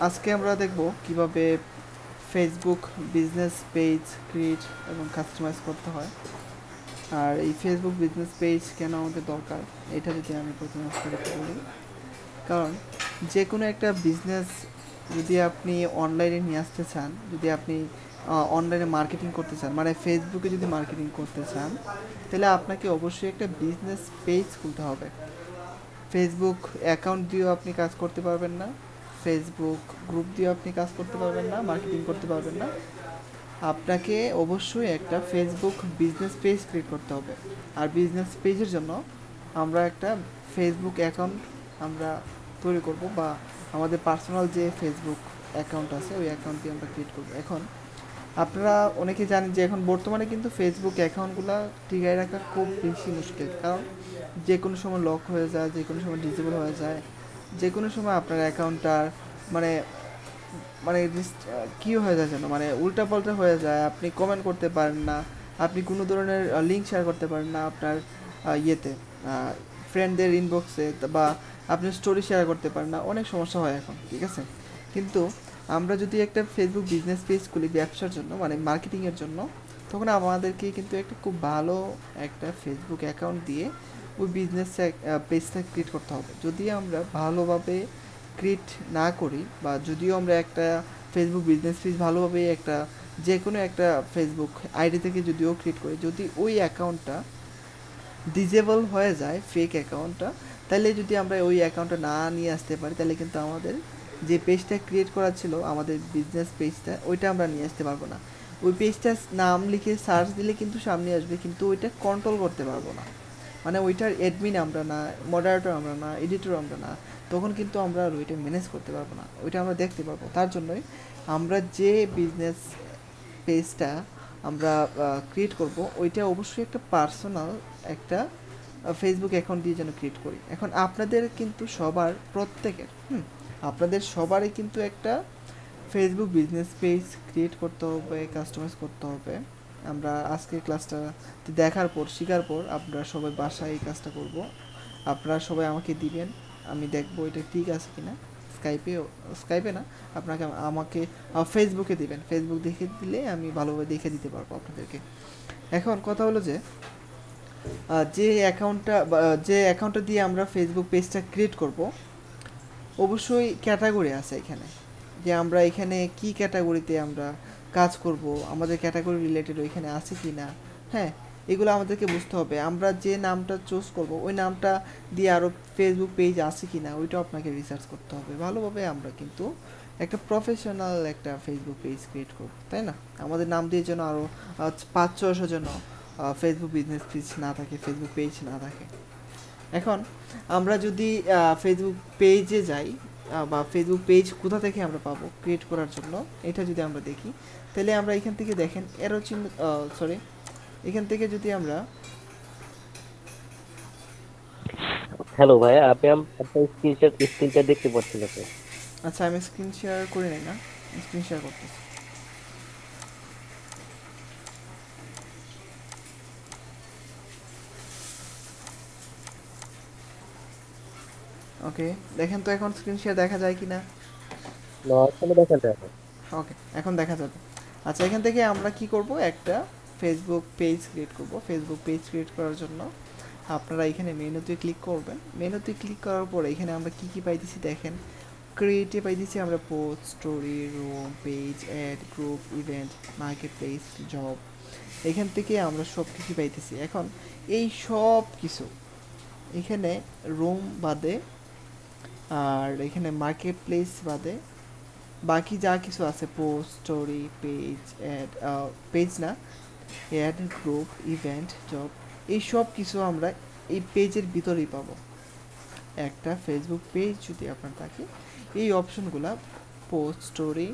আজকে আমরা দেখব কিভাবে ফেসবুক বিজনেস পেজ ক্রিয়েট এবং কাস্টমাইজ করতে হয়। আর এই ফেসবুক বিজনেস পেজ কেন আমাদের দরকার এটা যদি আমি প্রথমে আপনাদেরকে বলি। কারণ যে কোনো একটা বিজনেস যদি আপনি অনলাইনে নিয়ে আসতে চান, যদি আপনি অনলাইনে মার্কেটিং করতে চান, মানে ফেসবুকে যদি মার্কেটিং করতে চান, তাহলে আপনাকে অবশ্যই একটা বিজনেস পেজ খুলতে হবে। ফেসবুক অ্যাকাউন্ট দিয়েও আপনি কাজ করতে পারবেন না, ফেসবুক গ্রুপ দিয়েও আপনি কাজ করতে পারবেন না, মার্কেটিং করতে পারবেন না। আপনাকে অবশ্যই একটা ফেসবুক বিজনেস পেজ ক্রিয়েট করতে হবে। আর বিজনেস পেজের জন্য আমরা একটা ফেসবুক অ্যাকাউন্ট আমরা তৈরি করব, বা আমাদের পার্সোনাল যে ফেসবুক অ্যাকাউন্ট আছে ওই অ্যাকাউন্ট দিয়ে আমরা ক্রিয়েট করব। এখন আপনারা অনেকে জানেন যে এখন বর্তমানে কিন্তু ফেসবুক অ্যাকাউন্টগুলো টিকায় রাখা খুব বেশি মুশকিল। কারণ যে কোনো সময় লক হয়ে যায়, যে কোনো সময় ডিসেবল হয়ে যায়, যে কোনো সময় আপনার অ্যাকাউন্টটার মানে মানে কী হয়ে যায় যেন, মানে উল্টাপাল্টা হয়ে যায়, আপনি কমেন্ট করতে পারেন না, আপনি কোনো ধরনের লিঙ্ক শেয়ার করতে পারেন না আপনার ইয়েতে, ফ্রেন্ডদের ইনবক্সে, বা আপনি স্টোরি শেয়ার করতে পারেন না, অনেক সমস্যা হয় এখন, ঠিক আছে। কিন্তু আমরা যদি একটা ফেসবুক বিজনেস পেজ খুলি ব্যবসার জন্য, মানে মার্কেটিংয়ের জন্য, তখন আমাদেরকে কিন্তু একটা খুব ভালো একটা ফেসবুক অ্যাকাউন্ট দিয়ে ওই বিজনেস পেজটা ক্রিয়েট করতে হবে। যদি আমরা ভালোভাবে ক্রিয়েট না করি, বা যদিও আমরা একটা ফেসবুক বিজনেস পেজ ভালোভাবে একটা যে কোনো একটা ফেসবুক আইডি থেকে যদিও ক্রিয়েট করি, যদি ওই অ্যাকাউন্টটা ডিজেবল হয়ে যায়, ফেক অ্যাকাউন্টটা, তাহলে যদি আমরা ওই অ্যাকাউন্টটা না নিয়ে আসতে পারি, তাহলে কিন্তু আমাদের যে পেজটা ক্রিয়েট করা ছিল, আমাদের বিজনেস পেজটা, ওইটা আমরা নিয়ে আসতে পারবো না। ওই পেজটার নাম লিখে সার্চ দিলে কিন্তু সামনে আসবে, কিন্তু ওইটা কন্ট্রোল করতে পারবো না। মানে ওইটার অ্যাডমিন আমরা না, মডারেটর আমরা না, এডিটর আমরা না, তখন কিন্তু আমরা আর ওইটা ম্যানেজ করতে পারবো না, ওইটা আমরা দেখতে পারবো। তার জন্যই আমরা যে বিজনেস পেজটা আমরা ক্রিয়েট করব, ওইটা অবশ্যই একটা পার্সোনাল একটা ফেসবুক অ্যাকাউন্ট দিয়ে যেন ক্রিয়েট করি। এখন আপনাদের কিন্তু সবার প্রত্যেকের আপনাদের সবারই কিন্তু একটা ফেসবুক বিজনেস পেজ ক্রিয়েট করতে হবে, কাস্টমাইজ করতে হবে। আমরা আজকের ক্লাসটা দেখার পর, শেখার পর আমরা সবাই বাসায় এই কাজটা করব। আপনারা সবাই আমাকে দিবেন, আমি দেখব এটা ঠিক আছে কিনা। স্কাইপেও, স্কাইপে না, আপনাকে আমাকে ফেসবুকে দিবেন, ফেসবুক দেখে দিলে আমি ভালোভাবে দেখে দিতে পারবো আপনাদেরকে। এখন কথা হলো যে যে অ্যাকাউন্টটা দিয়ে আমরা ফেসবুক পেজটা ক্রিয়েট করব, অবশ্যই ক্যাটাগরি আছে এখানে, যে আমরা এখানে কি ক্যাটাগরিতে আমরা কাজ করব, আমাদের ক্যাটাগরি রিলেটেড ওইখানে আছে কি না। হ্যাঁ, এগুলো আমাদেরকে বুঝতে হবে। আমরা যে নামটা চুজ করব ওই নামটা দিয়ে আরও ফেসবুক পেজ আছে কি না ওইটাও আপনাকে রিসার্চ করতে হবে ভালোভাবে। আমরা কিন্তু একটা প্রফেশনাল একটা ফেসবুক পেজ ক্রিয়েট করব, তাই না? আমাদের নাম দিয়ে যেন আরও 500-600 যেন ফেসবুক বিজনেস পেজ না থাকে, ফেসবুক পেজ না থাকে। এখন আমরা যদি ফেসবুক পেজে যাই, বা ফেসবুক পেজ কোথা থেকে আমরা পাবো ক্রিয়েট করার জন্য, এটা যদি আমরা দেখি, তাহলে আমরা এখান থেকে দেখেন এরো চিহ্ন, সরি, এখান থেকে যদি আমরা হ্যালো ভাইয়া, আপনি আপনার স্ক্রিনটা দেখতে পাচ্ছেন আপনি? আচ্ছা, আমি স্ক্রিন শেয়ার করি নাই না, স্ক্রিন শেয়ার করতেছি। ওকে, দেখেন তো এখন স্ক্রিন শেয়ার দেখা যায় কি না। না, আসলে দেখা যায় না। ওকে, এখন দেখা যাবে। আচ্ছা, এখান থেকে আমরা কি করব, একটা ফেসবুক পেজ ক্রিয়েট করব। ফেসবুক পেজ ক্রিয়েট করার জন্য আপনারা এখানে মেনুতে ক্লিক করবেন। মেনুতে ক্লিক করার পরে এখানে আমরা কি কি পাইতেছি দেখেন। ক্রিয়েটে পাইতেছি আমরা post, story, room, page, ad, group, event, market place, job. এখান থেকে আমরা সব কিছু পাইতেছি। এখন এই সব কিছু এখানে রুম বাদে, আর এখানে মার্কেট প্লেস বাদে, বাকি যা কিছু আছে post, story, page, ad, page না, অ্যাড, গ্রুপ, ইভেন্ট, জব, এই সব কিছু আমরা এই পেজের ভিতরেই পাবো। একটা ফেসবুক পেজ যদি আপনার থাকে, এই অপশনগুলো post, story,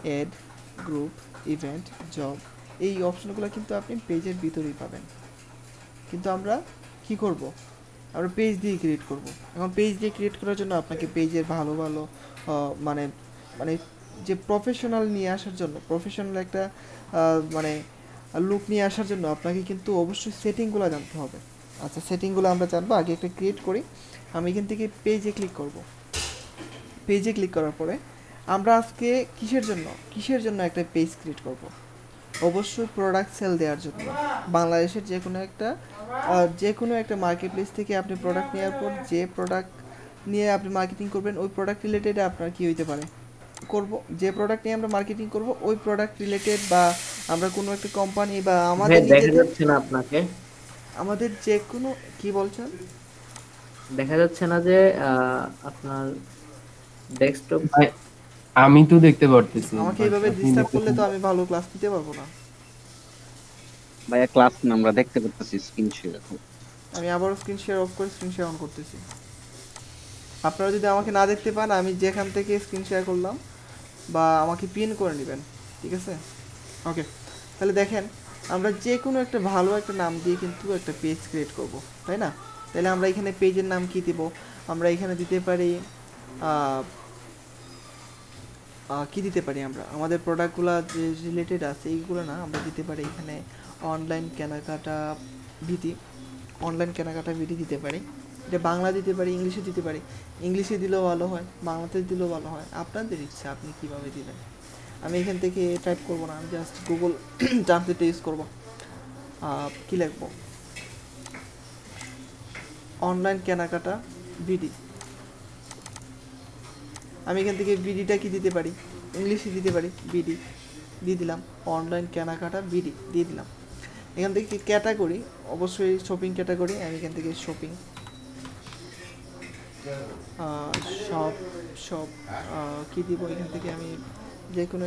ad, group, event, job, এই অপশনগুলো কিন্তু আপনি পেজের ভিতরেই পাবেন। কিন্তু আমরা কি করব, আমরা পেজ দিয়ে ক্রিয়েট করব। এখন পেজ দিয়ে ক্রিয়েট করার জন্য আপনাকে পেজের ভালো ভালো মানে মানে যে প্রফেশনাল নিয়ে আসার জন্য, প্রফেশনাল একটা মানে লুক নিয়ে আসার জন্য আপনাকে কিন্তু অবশ্যই সেটিংগুলো জানতে হবে। আচ্ছা, সেটিংগুলো আমরা জানবো, আগে একটা ক্রিয়েট করি। আমি এখান থেকে পেজে ক্লিক করব। পেজে ক্লিক করার পরে আমরা আজকে কিসের জন্য একটা পেজ ক্রিয়েট করব? অবশ্যই প্রোডাক্ট সেল দেওয়ার জন্য। বাংলাদেশের যে কোনো একটা মার্কেট প্লেস থেকে আপনি প্রোডাক্ট নেওয়ার পর যে প্রোডাক্ট নিয়ে আপনি মার্কেটিং করবেন ওই প্রোডাক্ট রিলেটেড আপনার কি হইতে পারে করব, যে প্রোডাক্ট নিয়ে আমরা মার্কেটিং করব ওই প্রোডাক্ট রিলেটেড, বা আমরা কোনো একটা কোম্পানি বা আমাদের দেখা নিজেদের যাচ্ছে না আপনাকে? আমাদের যে কোনো কি বলছেন? দেখা যাচ্ছে না যে আপনার ডেস্কটপ? ভাই আমি তো দেখতে পারতেছি, আমাকে বাট এইভাবে আপনি ডিস্টার্ব করলে দেখতেছেন তো না। আমি ভালো ক্লাস নিতে পারবো না। ভাইয়া ক্লাস না, আমরা দেখতে পারতেছি স্ক্রিন শেয়ার। আমি আবার স্ক্রিন শেয়ার অফ করে স্ক্রিন শেয়ার অন করতেছি। আপনারা যদি আমাকে না দেখতে পান, আমি যেখান থেকে স্ক্রিন শেয়ার করলাম বা আমাকে পিন করে নেবেন, ঠিক আছে? ওকে, তাহলে দেখেন আমরা যে কোনো একটা ভালো একটা নাম দিয়ে কিন্তু একটা পেজ ক্রিয়েট করব, তাই না? তাহলে আমরা এখানে পেজের নাম কি দেব? আমরা এখানে দিতে পারি কি দিতে পারি, আমরা আমাদের প্রোডাক্টগুলো যে রিলেটেড আছে এইগুলো না, আমরা দিতে পারি এখানে অনলাইন কেনাকাটা ভীতি, অনলাইন কেনাকাটা ভীতি দিতে পারি। এটা বাংলা দিতে পারি, ইংলিশে দিতে পারি। ইংলিশে দিলেও ভালো হয়, বাংলাতে দিলেও ভালো হয়, আপনাদের ইচ্ছা আপনি কীভাবে দিবেন। আমি এখান থেকে টাইপ করব না, আমি জাস্ট গুগল ট্রান্সলেট ইউজ করব। কী লিখব? অনলাইন কেনাকাটা বিডি। আমি এখান থেকে বিডিটা কি দিতে পারি, ইংলিশে দিতে পারি, বিডি দিয়ে দিলাম। অনলাইন কেনাকাটা বিডি দিয়ে দিলাম। এখান থেকে ক্যাটাগরি, অবশ্যই শপিং ক্যাটাগরি, আমি এখান থেকে শপিং শপ শপ কী দিব, এখান থেকে আমি যে কোনো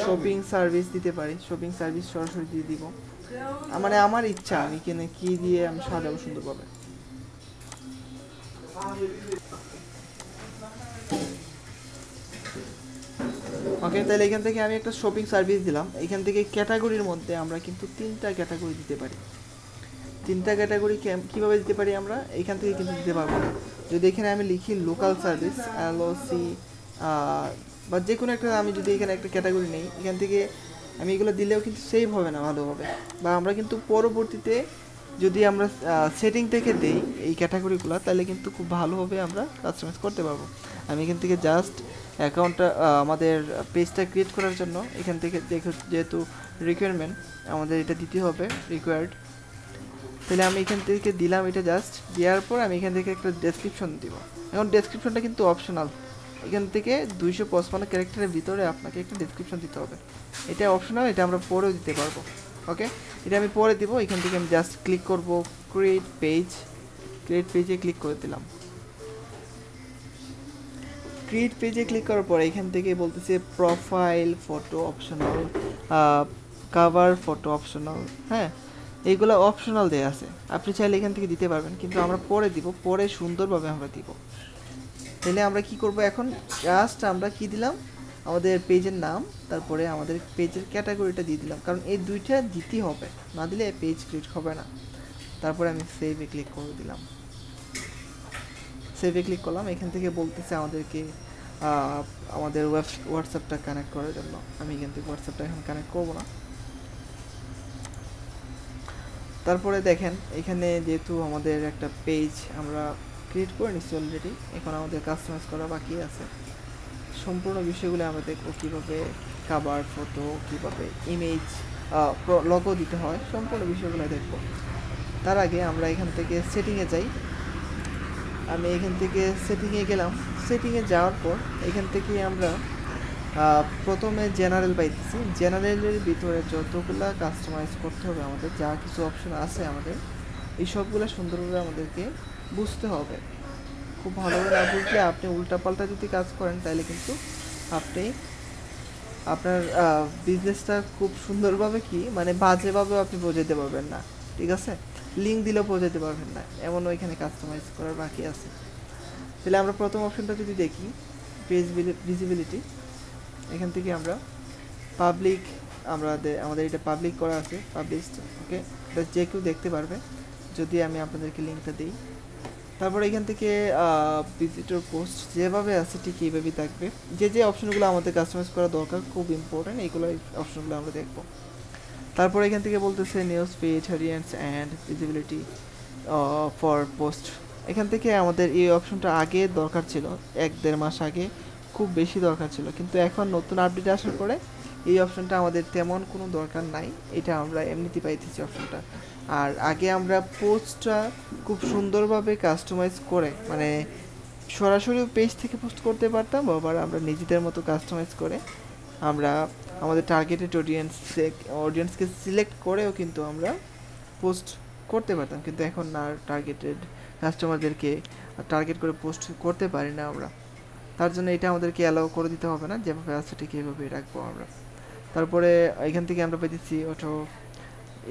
শপিং সার্ভিস দিতে পারি, শপিং সার্ভিস সরাসরি দিয়ে দিব। মানে আমার ইচ্ছা আমি এখানে কী দিয়ে আমি সাজাবো সুন্দরভাবে। ওকে, তাহলে এখান থেকে আমি একটা শপিং সার্ভিস দিলাম। এখান থেকে ক্যাটাগরির মধ্যে আমরা কিন্তু 3টা ক্যাটাগরি দিতে পারি। 3টা ক্যাটাগরি কীভাবে দিতে পারি আমরা এখান থেকে কিন্তু দিতে পারবো না। যদি এখানে আমি লিখি লোকাল সার্ভিস LOC বা যে কোনো একটা, আমি যদি এখানে একটা ক্যাটাগরি নেই, এখান থেকে আমি এগুলো দিলেও কিন্তু সেভ হবে না ভালোভাবে, বা আমরা কিন্তু পরবর্তীতে যদি আমরা সেটিং থেকে দেই এই ক্যাটাগরিগুলো, তাহলে কিন্তু খুব ভালোভাবে আমরা কাস্টমাইজ করতে পারবো। আমি এখান থেকে জাস্ট অ্যাকাউন্টটা আমাদের পেজটা ক্রিয়েট করার জন্য এখান থেকে যেহেতু রিকোয়ারমেন্ট আমাদের এটা দিতে হবে, রিকোয়ার্ড, তাহলে আমি এখান থেকে দিলাম। এটা জাস্ট দেওয়ার পর আমি এখান থেকে একটা ডেসক্রিপশন দিব। এখন ডেসক্রিপশনটা কিন্তু অপশনাল, এখান থেকে 255 ক্যারেক্টারের ভিতরে আপনাকে একটা ডেসক্রিপশন দিতে হবে। এটা অপশনাল, এটা আমরা পরেও দিতে পারবো। ওকে, এটা আমি পরে দিব। এখান থেকে আমি জাস্ট ক্লিক করব ক্রিয়েট পেজ, ক্রিয়েট পেজে ক্লিক করে দিলাম। ক্রিয়েট পেজে ক্লিক করার পরে এখান থেকে বলতেছে profile photo optional, cover photo optional, হ্যাঁ এইগুলো অপশনাল দেয়া আছে, আপনি চাইলে এখান থেকে দিতে পারবেন, কিন্তু আমরা পরে দিব, পরে সুন্দরভাবে আমরা দিব। তাহলে আমরা কি করব এখন, জাস্ট আমরা কি দিলাম, আমাদের পেজের নাম, তারপরে আমাদের পেজের ক্যাটাগরিটা দিয়ে দিলাম, কারণ এই দুইটা দিতে হবে, না দিলে পেজ ক্রিয়েট হবে না। তারপরে আমি সেভে ক্লিক করে দিলাম। সেভে ক্লিক করলাম। এখান থেকে বলতেছে আমাদেরকে আমাদের হোয়াটসঅ্যাপটা কানেক্ট করার জন্য। আমি এখান থেকে হোয়াটসঅ্যাপটা এখন কানেক্ট করব না। তারপরে দেখেন এখানে যেহেতু আমাদের একটা পেজ আমরা ক্রিয়েট করে নিচ্ছি অলরেডি, এখন আমাদের কাস্টমাইজ করা বাকি আছে। সম্পূর্ণ বিষয়গুলো আমরা দেখব, কীভাবে কভার ফটো, কীভাবে ইমেজ লোগো দিতে হয়, সম্পূর্ণ বিষয়গুলো দেখব। তার আগে আমরা এখান থেকে সেটিংয়ে যাই। আমি এখান থেকে সেটিংয়ে গেলাম। সেটিংয়ে যাওয়ার পর এখান থেকে আমরা প্রথমে জেনারেল পাইতেছি। জেনারেলের ভিতরে যতগুলো কাস্টমাইজ করতে হবে আমাদের, যা কিছু অপশন আছে আমাদের, এই সবগুলো সুন্দরভাবে আমাদেরকে বুঝতে হবে। খুব ভালোভাবে না বুঝলে আপনি উল্টাপাল্টা যদি কাজ করেন, তাহলে কিন্তু আপনি আপনার বিজনেসটা খুব সুন্দরভাবে কি মানে বাজেভাবেও আপনি বোঝাতে পারবেন না, ঠিক আছে? লিঙ্ক দিলেও বোঝাতে পারবেন না, এমনও এখানে কাস্টমাইজ করার বাকি আছে। তাহলে আমরা প্রথম অপশনটা যদি দেখি, পেজ ভিজিবিলিটি, এখান থেকে আমরা পাবলিক, আমাদের এটা পাবলিক করা আছে, পাবলিশড, ওকে, এটা যে কেউ দেখতে পারবে যদি আমি আপনাদেরকে লিঙ্কটা দিই। তারপর এখান থেকে ভিজিটর পোস্ট যেভাবে আছে ঠিক এইভাবেই থাকবে। যে অপশনগুলো আমাদের কাস্টমাইজ করা দরকার, খুব ইম্পর্টেন্ট, এইগুলো অপশনগুলো আমরা দেখব। তারপর এখান থেকে বলতেছে news page variants and visibility for post এখান থেকে আমাদের এই অপশনটা আগে দরকার ছিল, 1-1.5 মাস আগে খুব বেশি দরকার ছিল, কিন্তু এখন নতুন আপডেট আসার পরে এই অপশনটা আমাদের তেমন কোনো দরকার নাই, এটা আমরা এমনিতে পাইতেছি অপশনটা। আর আগে আমরা পোস্টটা খুব সুন্দরভাবে কাস্টমাইজ করে, মানে সরাসরি পেজ থেকে পোস্ট করতে পারতাম, আবার আমরা নিজেদের মতো কাস্টমাইজ করে আমরা আমাদের টার্গেটেড অডিয়েন্সকে সিলেক্ট করেও কিন্তু আমরা পোস্ট করতে পারতাম, কিন্তু এখন না টার্গেটেড কাস্টমারদেরকে টার্গেট করে পোস্ট করতে পারি না আমরা। তার জন্য এটা আমাদেরকে অ্যালাউ করে দিতে হবে না, যেভাবে আছে ঠিক এইভাবেই রাখবো আমরা। তারপরে এখান থেকে আমরা পেয়েছি অটো,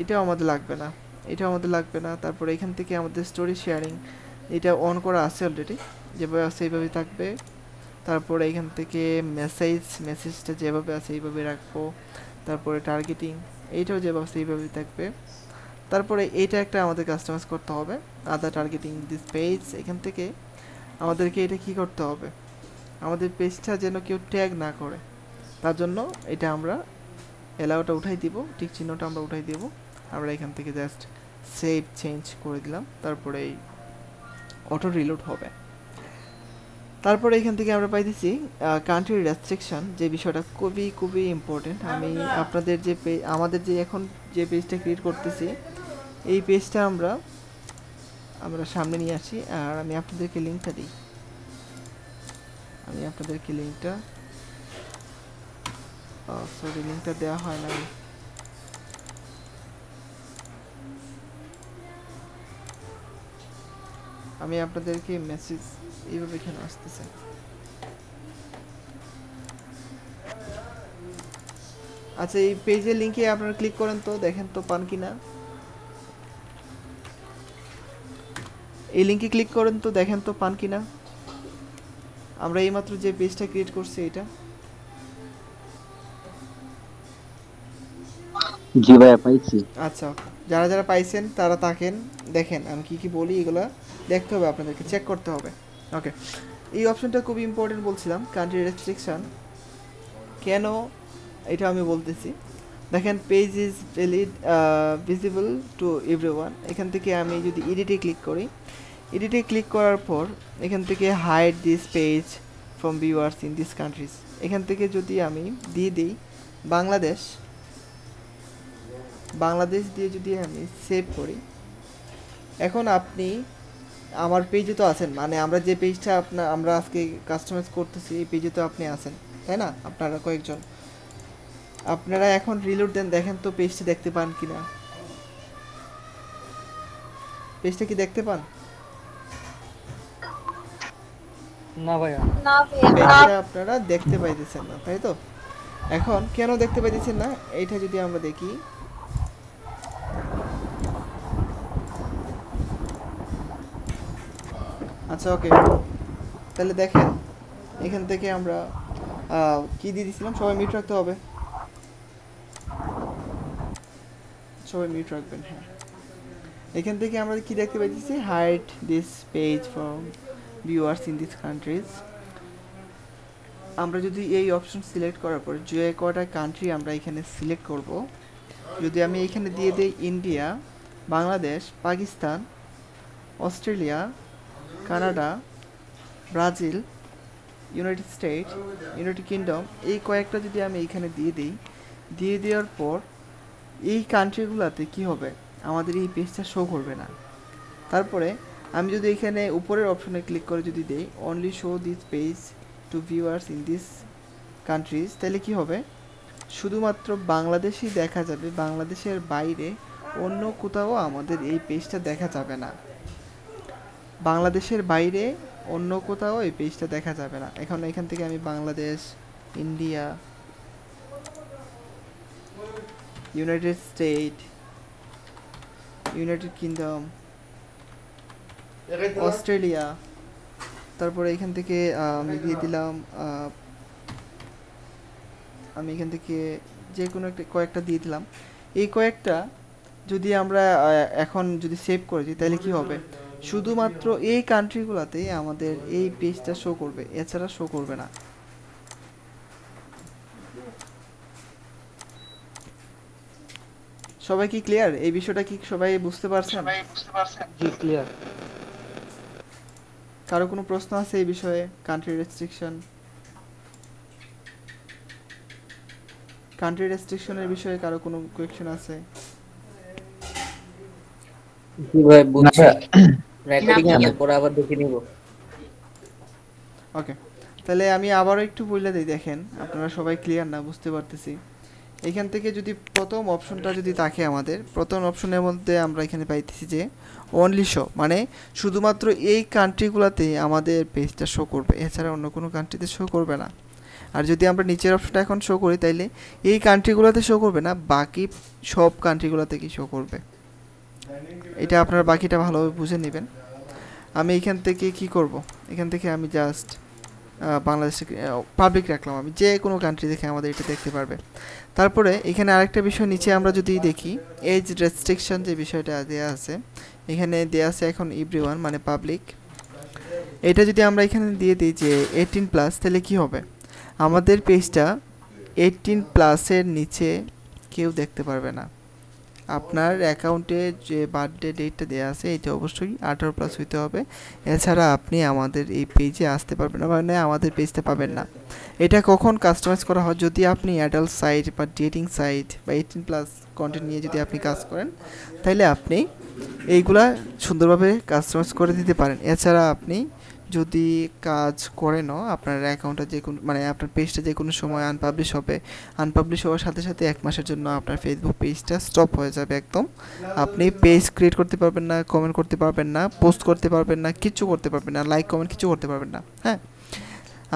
এটাও আমাদের লাগবে না, এটাও আমাদের লাগবে না। তারপরে এখান থেকে আমাদের স্টোরি শেয়ারিং, এটা অন করা আছে অলরেডি, যেভাবে আছে এইভাবেই থাকবে। তারপরে এখান থেকে মেসেজটা যেভাবে আছে এইভাবে রাখবো। তারপরে টার্গেটিং, এইটাও যেভাবে আছে এইভাবেই থাকবে। তারপরে এইটা একটা আমাদের কাস্টমাইজ করতে হবে, আদার টার্গেটিং দিস পেজ। এখান থেকে আমাদেরকে এটা কি করতে হবে, আমাদের পেজটা যেন কেউ ট্যাগ না করে, তার জন্য এটা আমরা অ্যালাউটা উঠাই দিব, টিক চিহ্নটা আমরা উঠাই দিব। আমরা এখান থেকে জাস্ট সেভ চেঞ্জ করে দিলাম, তারপরে এই অটো রিলোড হবে। তারপরে এখান থেকে আমরা পাইতেছি কান্ট্রি রেস্ট্রিকশন, যে বিষয়টা খুবই খুবই ইম্পর্টেন্ট। আমি আপনাদের যে আমাদের যে এখন যে পেজটা ক্রিয়েট করতেছি, এই পেজটা আমরা সামনে নিয়ে আসি, আর আমি আপনাদেরকে লিঙ্কটা দিই। সরি, লিঙ্কটা দেওয়া হয় না। আমি আপনাদেরকে মেসেজ এইভাবে এখানে আসতেছে। আচ্ছা, এই পেজের লিংকে আপনারা ক্লিক করেন তো, দেখেন তো পান কিনা। এই লিংকে ক্লিক করেন তো, দেখেন তো পান কিনা। আমরা এইমাত্র যে পেজটা ক্রিয়েট করছি এটা। জি ভাইয়া পাইছি। আচ্ছা, যারা যারা পাইছেন তারা তাকেন দেখেন আমি কি কি বলি, এগুলা দেখতে হবে, আপনাদেরকে চেক করতে হবে। ওকে, এই অপশনটা খুব ইম্পর্টেন্ট বলছিলাম, কান্ট্রি রেস্ট্রিকশন। কেন এটা আমি বলতেছি, দেখেন page is visible to everyone. এখান থেকে আমি যদি এডিটে ক্লিক করি, এডিটে ক্লিক করার পর এখান থেকে hide this page from viewers in this countries, এখান থেকে যদি আমি দিয়ে দিই বাংলাদেশ দিয়ে যদি আমি সেভ করি, এখন আপনি আমার পেজে তো আছেন, মানে আমরা যে পেজটা আমরা আজকে কাস্টমাইজ করতেছি এই পেজে তো আপনি আছেন, তাই না? আপনারা কয়েকজন, আপনারা এখন রিলোড দেন, দেখেন তো পেজটা দেখতে পান কিনা। পেজটা কি দেখতে পান? না ভাইয়া, পেজটা আপনারা দেখতে পাইতেছেন না, তাই তো? এখন কেন দেখতে পাইতেছেন না, এইটা যদি আমরা দেখি, আচ্ছা ওকে, তাহলে দেখেন এখান থেকে আমরা কি দিয়ে দিয়েছিলাম, সবাই মিউট রাখতে হবে, সবাই মিউট রাখবেন। হ্যাঁ, এখান থেকে আমরা কি দেখতে পাইতেছি, hide this page from viewers in this countries. আমরা যদি এই অপশন সিলেক্ট করার পর যে কয়টা কান্ট্রি আমরা এখানে সিলেক্ট করব, যদি আমি এখানে দিয়ে দিই India, Bangladesh, Pakistan, Australia, Canada, Brazil, United state, United kingdom, এই কয়েকটা যদি আমি এখানে দিয়ে দেওয়ার পর এই কান্ট্রিগুলোতে কি হবে, আমাদের এই পেজটা শো করবে না। তারপরে আমি যদি এখানে উপরের অপশনে ক্লিক করে যদি দেই only show this page to viewers in this countries, তাহলে কি হবে, শুধুমাত্র বাংলাদেশই দেখা যাবে, বাংলাদেশের বাইরে অন্য কোথাও আমাদের এই পেজটা দেখা যাবে না। বাংলাদেশের বাইরে অন্য কোথাও এই পেজটা দেখা যাবে না। এখন এখান থেকে আমি Bangladesh, India, United state, United kingdom, Australia, তারপরে এখান থেকে আমি দিয়ে দিলাম, আমি এখান থেকে যে কোনো একটা কয়েকটা দিয়ে দিলাম। এই কয়েকটা যদি আমরা এখন যদি সেভ করে দিই, তাহলে কি হবে, শুধুমাত্র এই কান্ট্রিগুলোতেই আমাদের এই পেজটা শো করবে, এছাড়া শো করবে না। সবাই কি ক্লিয়ার? এই বিষয়টা কি সবাই বুঝতে পারছেন? জি ক্লিয়ার। কারো কোনো প্রশ্ন আছে এই বিষয়ে? কান্ট্রি রেস্ট্রিকশনের বিষয়ে কারো কোনো কোয়েশ্চেন আছে? জি ভাই না বুঝছি, ভাইয়া, রেকর্ডিং আছে, পরে আবার দেখে নিব। ওকে, তাহলে আমি আবারও একটু বলে দিই। দেখেন, আপনারা সবাই ক্লিয়ার না, বুঝতে পারতেছি। এখান থেকে যদি প্রথম অপশনটা যদি থাকে, আমাদের প্রথম অপশনের মধ্যে আমরা এখানে পাইতেছি যে অনলি শো, মানে শুধুমাত্র এই কান্ট্রিগুলোতে আমাদের পেজটা শো করবে, এছাড়া অন্য কোনো কান্ট্রিতে শো করবে না। আর যদি আমরা নিচের অপশনটা এখন শো করি, তাইলে এই কান্ট্রিগুলোতে শো করবে না, বাকি সব কান্ট্রিগুলো থেকেই শো করবে। এটা আপনারা বাকিটা ভালোভাবে বুঝে নেবেন। আমি এখান থেকে কি করব, এখান থেকে আমি জাস্ট বাংলাদেশে পাবলিক রাখলাম, আমি যে কোনো কান্ট্রি দেখে আমাদের এটা দেখতে পারবে। তারপরে এখানে আরেকটা বিষয় নিচে আমরা যদি দেখি, এজ রেস্ট্রিকশন যে বিষয়টা দেওয়া আছে, এখানে দেওয়া আছে এখন এভরিওয়ান মানে পাবলিক। এটা যদি আমরা এখানে দিয়ে দিই যে 18+, তাহলে কি হবে, আমাদের পেজটা 18+-এর নিচে কেউ দেখতে পারবে না। আপনার অ্যাকাউন্টে যে বার্থডে ডেটটা দেওয়া আছে এটা অবশ্যই 18+ হইতে হবে, এছাড়া আপনি আমাদের এই পেজে আসতে পারবেন না, মানে আমাদের পেজটা পাবেন না। এটা কখন কাস্টমাইজ করা হয়, যদি আপনি অ্যাডাল্ট সাইট বা ডেটিং সাইট বা 18+ কন্টেন্ট নিয়ে যদি আপনি কাজ করেন, তাহলে আপনি এইগুলা সুন্দরভাবে কাস্টমাইজ করে দিতে পারেন। এছাড়া আপনি যদি কাজ করেনও, আপনার অ্যাকাউন্টটা যে কোনো, মানে আপনার পেজটা যে কোনো সময় আনপাবলিশ হবে, আনপাবলিশ হওয়ার সাথে সাথে 1 মাসের জন্য আপনার ফেসবুক পেজটা স্টপ হয়ে যাবে একদম। আপনি পেজ ক্রিয়েট করতে পারবেন না, কমেন্ট করতে পারবেন না, পোস্ট করতে পারবেন না, কিচ্ছু করতে পারবেন না, লাইক কমেন্ট কিছু করতে পারবেন না। হ্যাঁ,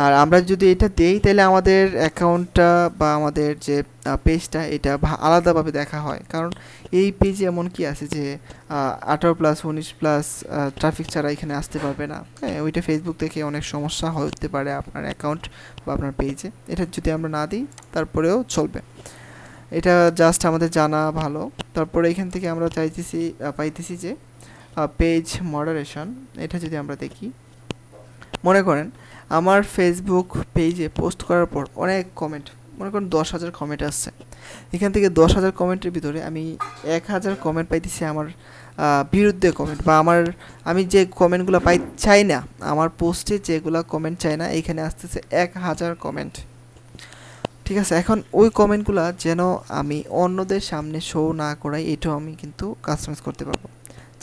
আর আমরা যদি এটা দেই, তাহলে আমাদের অ্যাকাউন্টটা বা আমাদের যে পেজটা এটা আলাদাভাবে দেখা হয়। কারণ এই পেজে এমন কি আছে যে 18+, 19+ ট্রাফিক ছাড়া এখানে আসতে পারবে না। হ্যাঁ, ওইটা ফেসবুক থেকে অনেক সমস্যা হতে পারে আপনার অ্যাকাউন্ট বা আপনার পেজে। এটা যদি আমরা না দিই তারপরেও চলবে, এটা জাস্ট আমাদের জানা ভালো। তারপরে এখান থেকে আমরা পাইতেছি যে পেজ মডারেশন। এটা যদি আমরা দেখি, মনে করেন আমার ফেসবুক পেজে পোস্ট করার পর অনেক কমেন্ট, মনে করেন 10,000 কমেন্ট আসছে। এখান থেকে 10,000 কমেন্টের ভিতরে আমি 1,000 কমেন্ট পাইতেছি আমার বিরুদ্ধে কমেন্ট, বা আমি যে কমেন্টগুলো চাই না, আমার পোস্টে যেগুলো কমেন্ট চাই না, এখানে আসতেছে 1,000 কমেন্ট। ঠিক আছে, এখন ওই কমেন্টগুলো যেন আমি অন্যদের সামনে শো না করাই, এটাও আমি কিন্তু কাস্টমাইজ করতে পারবো।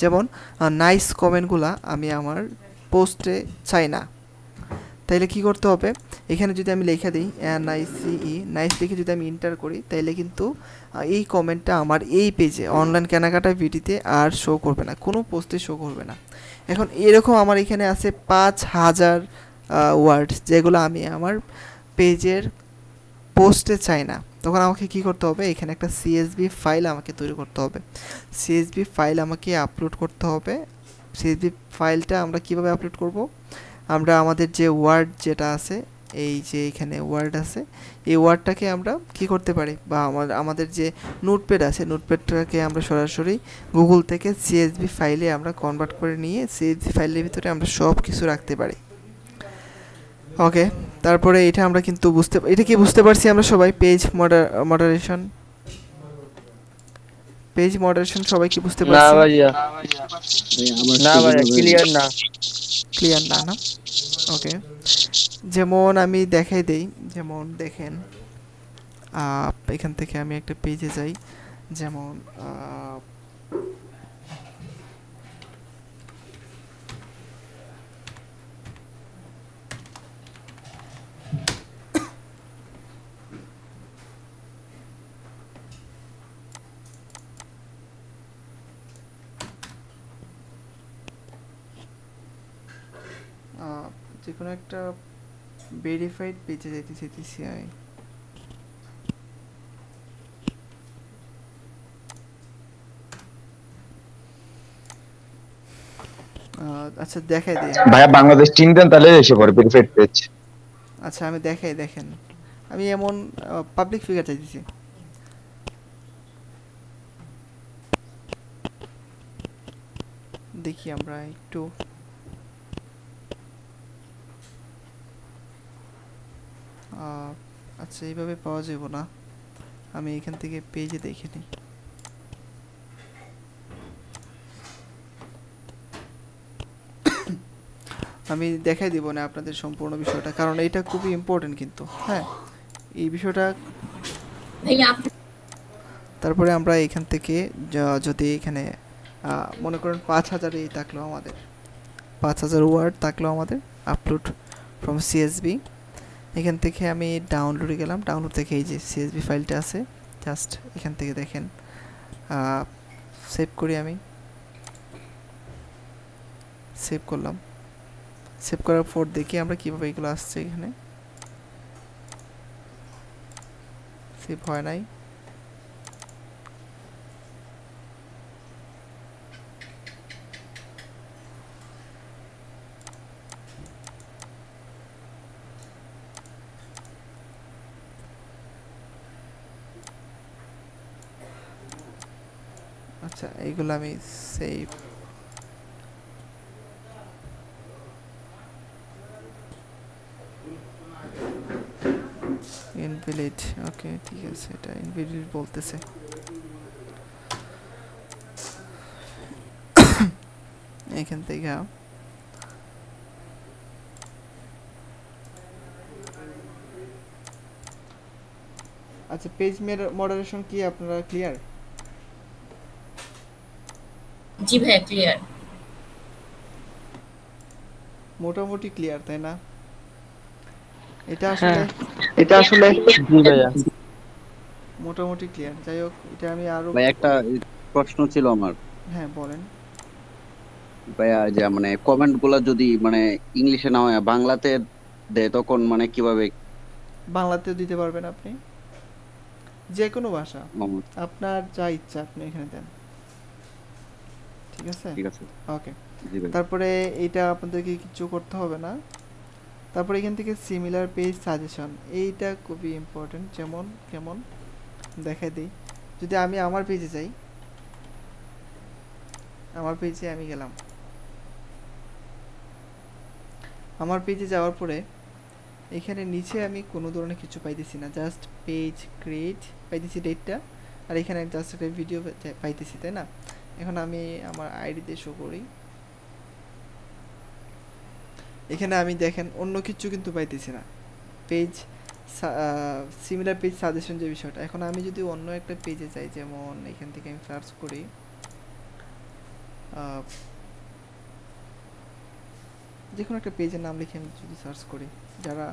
যেমন নাইস কমেন্টগুলো আমি আমার পোস্টে চাই না, তাইলে কি করতে হবে, এখানে যদি আমি লিখে দিই নাইস লিখে যদি আমি এন্টার করি, তাইলে কিন্তু এই কমেন্টটা আমার এই পেজে অনলাইন কেনাকাটা ভিডিওতে আর শো করবে না, কোনো পোস্টে শো করবে না। এখন এরকম আমার এখানে আছে 5,000 ওয়ার্ডস, যেগুলো আমি আমার পেজের পোস্টে চাই না। তখন আমাকে কি করতে হবে, এখানে একটা সিএসভি ফাইল আমাকে তৈরি করতে হবে, সিএসভি ফাইল আমাকে আপলোড করতে হবে। সিএসভি ফাইলটা আমরা কিভাবে আপলোড করব, আমরা আমাদের যে ওয়ার্ড যেটা আছে, এই যে এখানে ওয়ার্ড আছে, এই ওয়ার্ডটাকে আমরা কি করতে পারি, বা আমাদের যে নোটপ্যাড আছে, নোটপ্যাডটাকে আমরা সরাসরি গুগল থেকে সিএসভি ফাইলে আমরা কনভার্ট করে নিয়ে সিএসভি ফাইলের ভিতরে আমরা সব কিছু রাখতে পারি। ওকে, তারপরে এটা আমরা কিন্তু এটা কি বুঝতে পারছি আমরা সবাই, পেজ মডারেশন সবাই কি বুঝতে না পারছি? ভাইয়া, আমার না ভাইয়া, সেভাবে ক্লিয়ার না। ক্লিয়ার না, না? ওকে, যেমন আমি দেখাই দেই, যেমন দেখেন এখান থেকে আমি একটা পেজে যাই, যেমন যে কোনো একটা ভেরিফাইড পেজে যেতে চাইতেছি আমি। আচ্ছা, দেখাই দিই। ভাইয়া বাংলাদেশ চিনতেন তাহলে এসে পড়ে ভেরিফাইড পেজ। আচ্ছা, আমি দেখাই, দেখেন আমি এমন পাবলিক ফিগার চাইতেছি। দেখি আমরা একটু, আচ্ছা এইভাবে পাওয়া যাবে না, আমি এখান থেকে পেজে দেখে নিই। আমি দেখাই দিব না আপনাদের সম্পূর্ণ বিষয়টা, কারণ এটা খুবই ইম্পর্টেন্ট কিন্তু। হ্যাঁ, এই বিষয়টা। তারপরে আমরা এখান থেকে যদি এখানে মনে করেন 5000 এই থাকলো আমাদের, 5000 ওয়ার্ড থাকলো আমাদের আপলোড ফ্রম সিএসবি। এখান থেকে আমি ডাউনলোডে গেলাম, ডাউনলোড থেকে এই যে সিএসবি ফাইলটা আছে, জাস্ট এখান থেকে দেখেন সেভ করি। আমি সেভ করলাম, সেভ করার পর দেখি আমরা কীভাবে এগুলো আসছে। এখানে সেভ হয় নাই, আচ্ছা এইগুলো আমি সেভ ইনভ্যালিড। ওকে ঠিক আছে, এটা ইনভ্যালিড বলতেছে। এখান থেকে আচ্ছা, পেজ মডারেশন কি আপনারা ক্লিয়ার? জি ভাইয়া ক্লিয়ার। মোটামুটি ক্লিয়ার, তাই না? এটা আসলে জি ভাইয়া। মোটামুটি ক্লিয়ার। যাই হোক, এটা আমি আরো ভাই একটা প্রশ্ন ছিল আমার। হ্যাঁ বলেন। ভাইয়া যে মানে কমেন্ট গুলা যদি মানে ইংলিশে না হয় বাংলাতে দেয় তখন মানে কিভাবে? বাংলাতেও দিতে পারবেন আপনি, যে কোনো ভাষা মামা? আপনার যা ইচ্ছা আপনি এখানে দেন, ঠিক আছে? ঠিক আছে। ওকে, জি ভাই। তারপরে এটা আপনাদেরকে কিছু করতে হবে না। তারপরে এখান থেকে সিমিলার পেজ সাজেশন, এইটা খুবই ইম্পর্টেন্ট। যেমন কেমন দেখাই দিই, যদি আমি আমার পেজে যাই, আমার পেজে আমি গেলাম, আমার পেজে যাওয়ার পরে এখানে নিচে আমি কোনো ধরনের কিছু পাইতেছি না, জাস্ট পেজ ক্রিয়েট পাইতেছি ডেটটা, আর এখানে জাস্ট একটা ভিডিও পাইতেছি, তাই না? এখন আমি আমার আইডিতে শো করি, এখানে আমি দেখেন অন্য কিছু কিন্তু পাইতেছি না, পেজ সিমিলার পেজ সাজেশন যে বিষয়টা। এখন আমি যদি অন্য একটা পেজে যাই, যেমন এখান থেকে আমি সার্চ করি যে কোনো একটা পেজের নাম লিখে আমি যদি সার্চ করি, যারা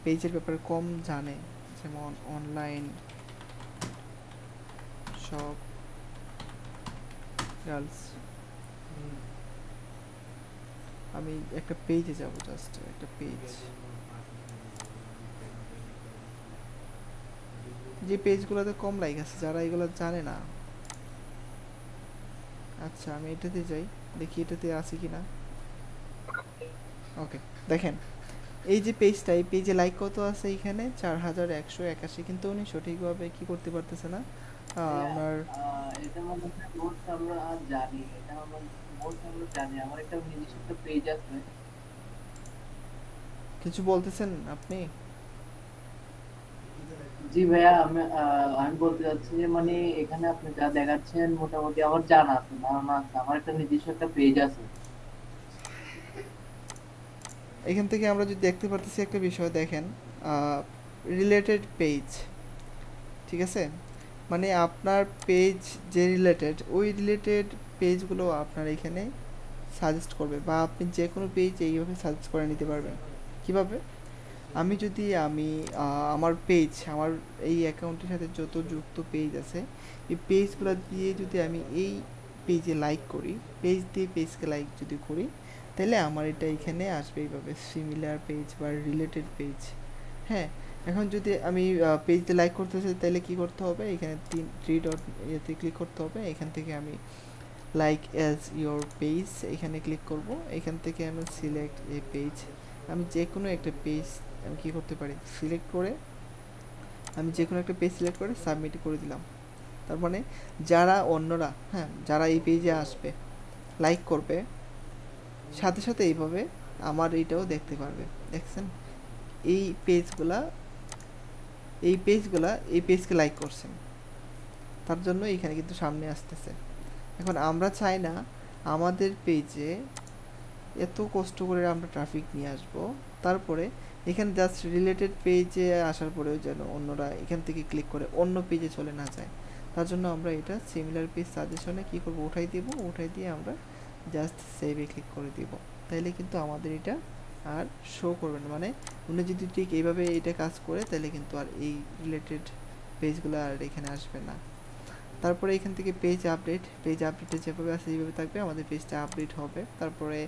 পেজের ব্যাপারে কম জানে, যেমন অনলাইন শপ গার্লস, আমি একটা পেজে যাব, জাস্ট একটা পেজ, যে পেজগুলোতে কম লাইক আছে, যারা এগুলো জানে না। আচ্ছা আমি এটাতে যাই, দেখি এটাতে আছে কিনা। ওকে দেখেন, এই যে পেজটা, এই পেজে লাইক কত আছে এখানে 4181, কিন্তু উনি সঠিকভাবে কি করতে পারতেছে না। আপনার এটা মানে নোটস আমরা জানি, এটা আমরা নোটস আমরা জানি, আমার একটা নিজস্ব একটা পেজ আছে। কিছু বলতেছেন আপনি? জি ভাইয়া, আমি বলতে চাচ্ছি যে মানে এখানে আপনি যা দেখাচ্ছেন মোটামুটি আমার জানা আছে, ধারণা আছে, আমার একটা নিজস্ব একটা পেজ আছে। এখান থেকে আমরা যদি দেখতে পারতেছি একটা বিষয়, দেখেন রিলেটেড পেজ, ঠিক আছে? মানে আপনার পেজ যে রিলেটেড, ওই রিলেটেড পেজগুলো আপনার এখানে সাজেস্ট করবে, বা আপনি যে কোনো পেজ এইভাবে সাজেস্ট করে নিতে পারবেন। কিভাবে? আমি যদি আমার পেজ, আমার এই অ্যাকাউন্টের সাথে যত যুক্ত পেজ আছে, এই পেজগুলো দিয়ে যদি আমি এই পেজে লাইক করি, পেজ দিয়ে পেজকে লাইক যদি করি, তাহলে আমার এটা এখানে আসবে এইভাবে, সিমিলার পেজ বা রিলেটেড পেজ। হ্যাঁ, এখন যদি আমি পেজে লাইক করতে চাই, তাহলে কী করতে হবে? এখানে থ্রি ডট ইয়েতে ক্লিক করতে হবে, এখান থেকে আমি লাইক অ্যাজ ইয়োর পেজ এখানে ক্লিক করব, এখান থেকে আমি সিলেক্ট এ পেজ, আমি যে কোনো একটা পেজ আমি কী করতে পারি, সিলেক্ট করে আমি যে কোনো একটা পেজ সিলেক্ট করে সাবমিট করে দিলাম। তার মানে যারা অন্যরা, হ্যাঁ, যারা এই পেজে আসবে, লাইক করবে, সাথে সাথে এইভাবে আমার এইটাও দেখতে পারবে। দেখছেন এই পেজগুলা, এই পেজকে লাইক করছেন, তার জন্য এখানে কিন্তু সামনে আসতেছে। এখন আমরা চাই না আমাদের পেজে এত কষ্ট করে আমরা ট্রাফিক নিয়ে আসব, তারপরে এখানে জাস্ট রিলেটেড পেজে আসার পরেও যেন অন্যরা এখান থেকে ক্লিক করে অন্য পেজে চলে না যায়, তার জন্য আমরা এটা সিমিলার পেজ সাজেশনে কী করবো, উঠাই দিব, উঠাই দিয়ে আমরা জাস্ট সেভে ক্লিক করে দিব। তাইলে কিন্তু আমাদের এটা আর শো করবে না, মানে উনি যদি ঠিক এইভাবে এটা কাজ করে তাহলে কিন্তু আর এই রিলেটেড পেজগুলো আর এখানে আসবে না। তারপরে এখান থেকে পেজ আপডেটে যেভাবে আছে এইভাবে থাকবে, আমাদের পেজটা আপডেট হবে। তারপরে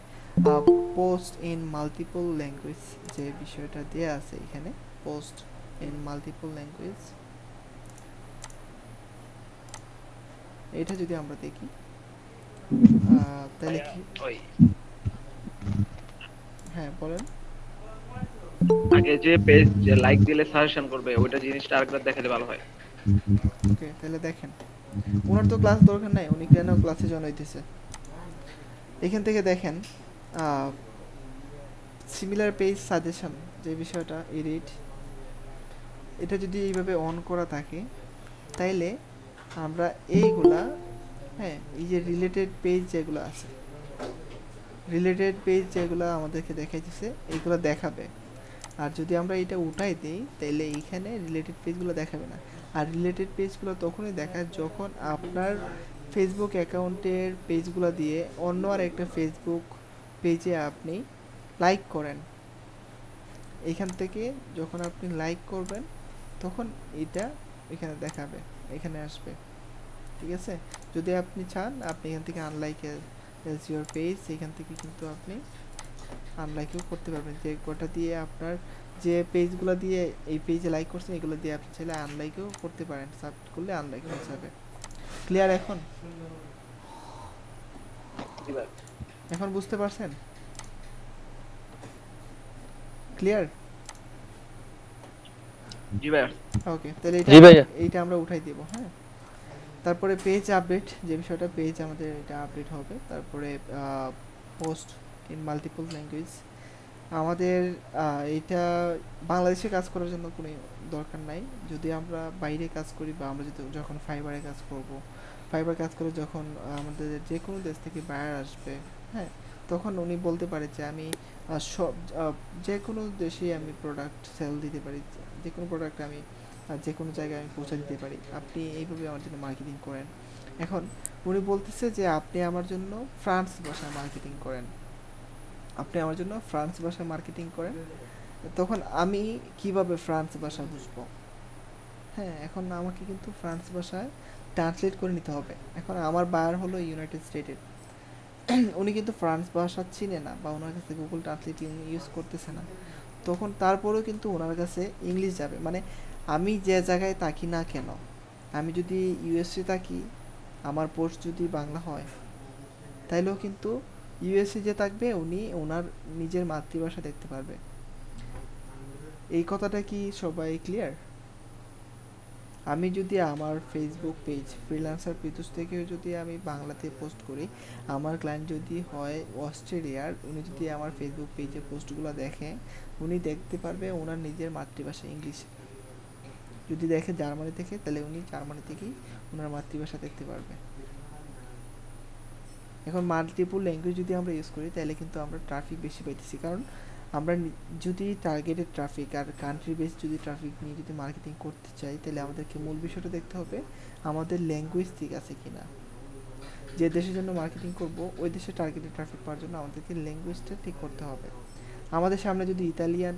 পোস্ট ইন মাল্টিপল ল্যাঙ্গুয়েজ যে বিষয়টা দেওয়া আছে এখানে, পোস্ট ইন মাল্টিপল ল্যাঙ্গুয়েজ, এটা যদি আমরা দেখি তাহলে কি, হ্যাঁ বলেন। আগে যে পেজ যে লাইক দিলে সাজেশন করবে ওইটা জিনিসটা আরেকবার দেখালে ভালো হয়। ওকে তাহলে দেখেন, ওনার তো ক্লাস দরকার নাই, উনি কেন ক্লাসে জয়েন হইতেছে। এখান থেকে দেখেন সিমিলার পেজ সাজেশন যে বিষয়টা এডিট, এটা যদি এইভাবে অন করা থাকে তাইলে আমরা এইগুলা, হ্যাঁ এই যে রিলেটেড পেজ যেগুলো আছে, রিলেটেড পেজ যেগুলো আমাদেরকে দেখাইতেছে এইগুলো দেখাবে। আর যদি আমরা এটা উঠাই দিই তাহলে এইখানে রিলেটেড পেজগুলো দেখাবে না। আর রিলেটেড পেজগুলো তখনই দেখায় যখন আপনার ফেসবুক অ্যাকাউন্টের পেজগুলো দিয়ে অন্য আর একটা ফেসবুক পেজে আপনি লাইক করেন। এইখান থেকে যখন আপনি লাইক করবেন তখন এটা এখানে দেখাবে, এখানে আসবে, ঠিক আছে। যদি আপনি চান আপনি এখান থেকে আনলাইক এজ ইউর পেজ, এখান থেকে কিন্তু আপনি আনলাইকও করতে পারবেন, যে গোটা দিয়ে আপনার যে পেজগুলো দিয়ে এই পেজে লাইক করছেন এগুলো দিয়ে আপনি চাইলে আনলাইকও করতে পারেন, সাবমিট করলে আনলাইক হয়ে যাবে। ক্লিয়ার? এখন বুঝতে পারছেন? ক্লিয়ার? জি ভাই। ওকে তাহলে এইটা আমরা উঠাই দেব। হ্যাঁ, তারপরে পেজ আপডেট যে বিষয়টা, পেজ আমাদের এটা আপডেট হবে। তারপরে পোস্ট ইন মাল্টিপল ল্যাঙ্গুয়েজ, আমাদের এটা বাংলাদেশে কাজ করার জন্য কোনো দরকার নাই। যদি আমরা বাইরে কাজ করি বা আমরা যদি যখন ফাইবারে কাজ করব, ফাইবার কাজ করে যখন আমাদের যে কোনো দেশ থেকে বায়ার আসবে, হ্যাঁ তখন উনি বলতে পারে যে আমি সব যে কোনো দেশে আমি প্রোডাক্ট সেল দিতে পারি, যে কোনো প্রোডাক্ট আমি যে কোনো জায়গায় আমি পৌঁছে দিতে পারি, আপনি এইভাবে আমার জন্য মার্কেটিং করেন। এখন উনি বলতেছে যে আপনি আমার জন্য ফ্রান্স ভাষায় মার্কেটিং করেন, আপনি আমার জন্য ফ্রান্স ভাষায় মার্কেটিং করেন। তখন আমি কিভাবে ফ্রান্স ভাষা বুঝবো? হ্যাঁ, এখন আমাকে কিন্তু ফ্রান্স ভাষায় ট্রান্সলেট করে নিতে হবে। এখন আমার বায়ার হলো ইউনাইটেড স্টেটের, উনি কিন্তু ফ্রান্স ভাষা চিনে না বা ওনার কাছে গুগল ট্রান্সলেট ইউজ করতেছে না, তখন তারপরেও কিন্তু ওনার কাছে ইংলিশ যাবে। মানে আমি যে জায়গায় থাকি না কেন, আমি যদি ইউএসএ থাকি, আমার পোস্ট যদি বাংলা হয়, তাইলেও কিন্তু ইউএসএ যে থাকবে উনি ওনার নিজের মাতৃভাষা দেখতে পারবে। এই কথাটা কি সবাই ক্লিয়ার? আমি যদি আমার ফেসবুক পেজ ফ্রিল্যান্সার পিতুষ থেকে যদি আমি বাংলাতে পোস্ট করি, আমার ক্লায়েন্ট যদি হয় অস্ট্রেলিয়ার, উনি যদি আমার ফেসবুক পেজে পোস্টগুলো দেখে, উনি দেখতে পারবে ওনার নিজের মাতৃভাষা ইংলিশে। যদি দেখে জার্মানি থেকে, তাহলে উনি জার্মানি থেকেই ওনার মাতৃভাষা দেখতে পারবে। এখন মাল্টিপল ল্যাঙ্গুয়েজ যদি আমরা ইউজ করি তাহলে কিন্তু আমরা ট্রাফিক বেশি পাইতেছি, কারণ আমরা যদি টার্গেটেড ট্রাফিক আর কান্ট্রি বেস যদি ট্রাফিক নিয়ে যদি মার্কেটিং করতে চাই, তাহলে আমাদেরকে মূল বিষয়টা দেখতে হবে আমাদের ল্যাঙ্গুয়েজ ঠিক আছে কিনা। যে দেশের জন্য মার্কেটিং করব ওই দেশে টার্গেটেড ট্রাফিক পাওয়ার জন্য আমাদেরকে ল্যাঙ্গুয়েজটা ঠিক করতে হবে। আমাদের সামনে যদি ইতালিয়ান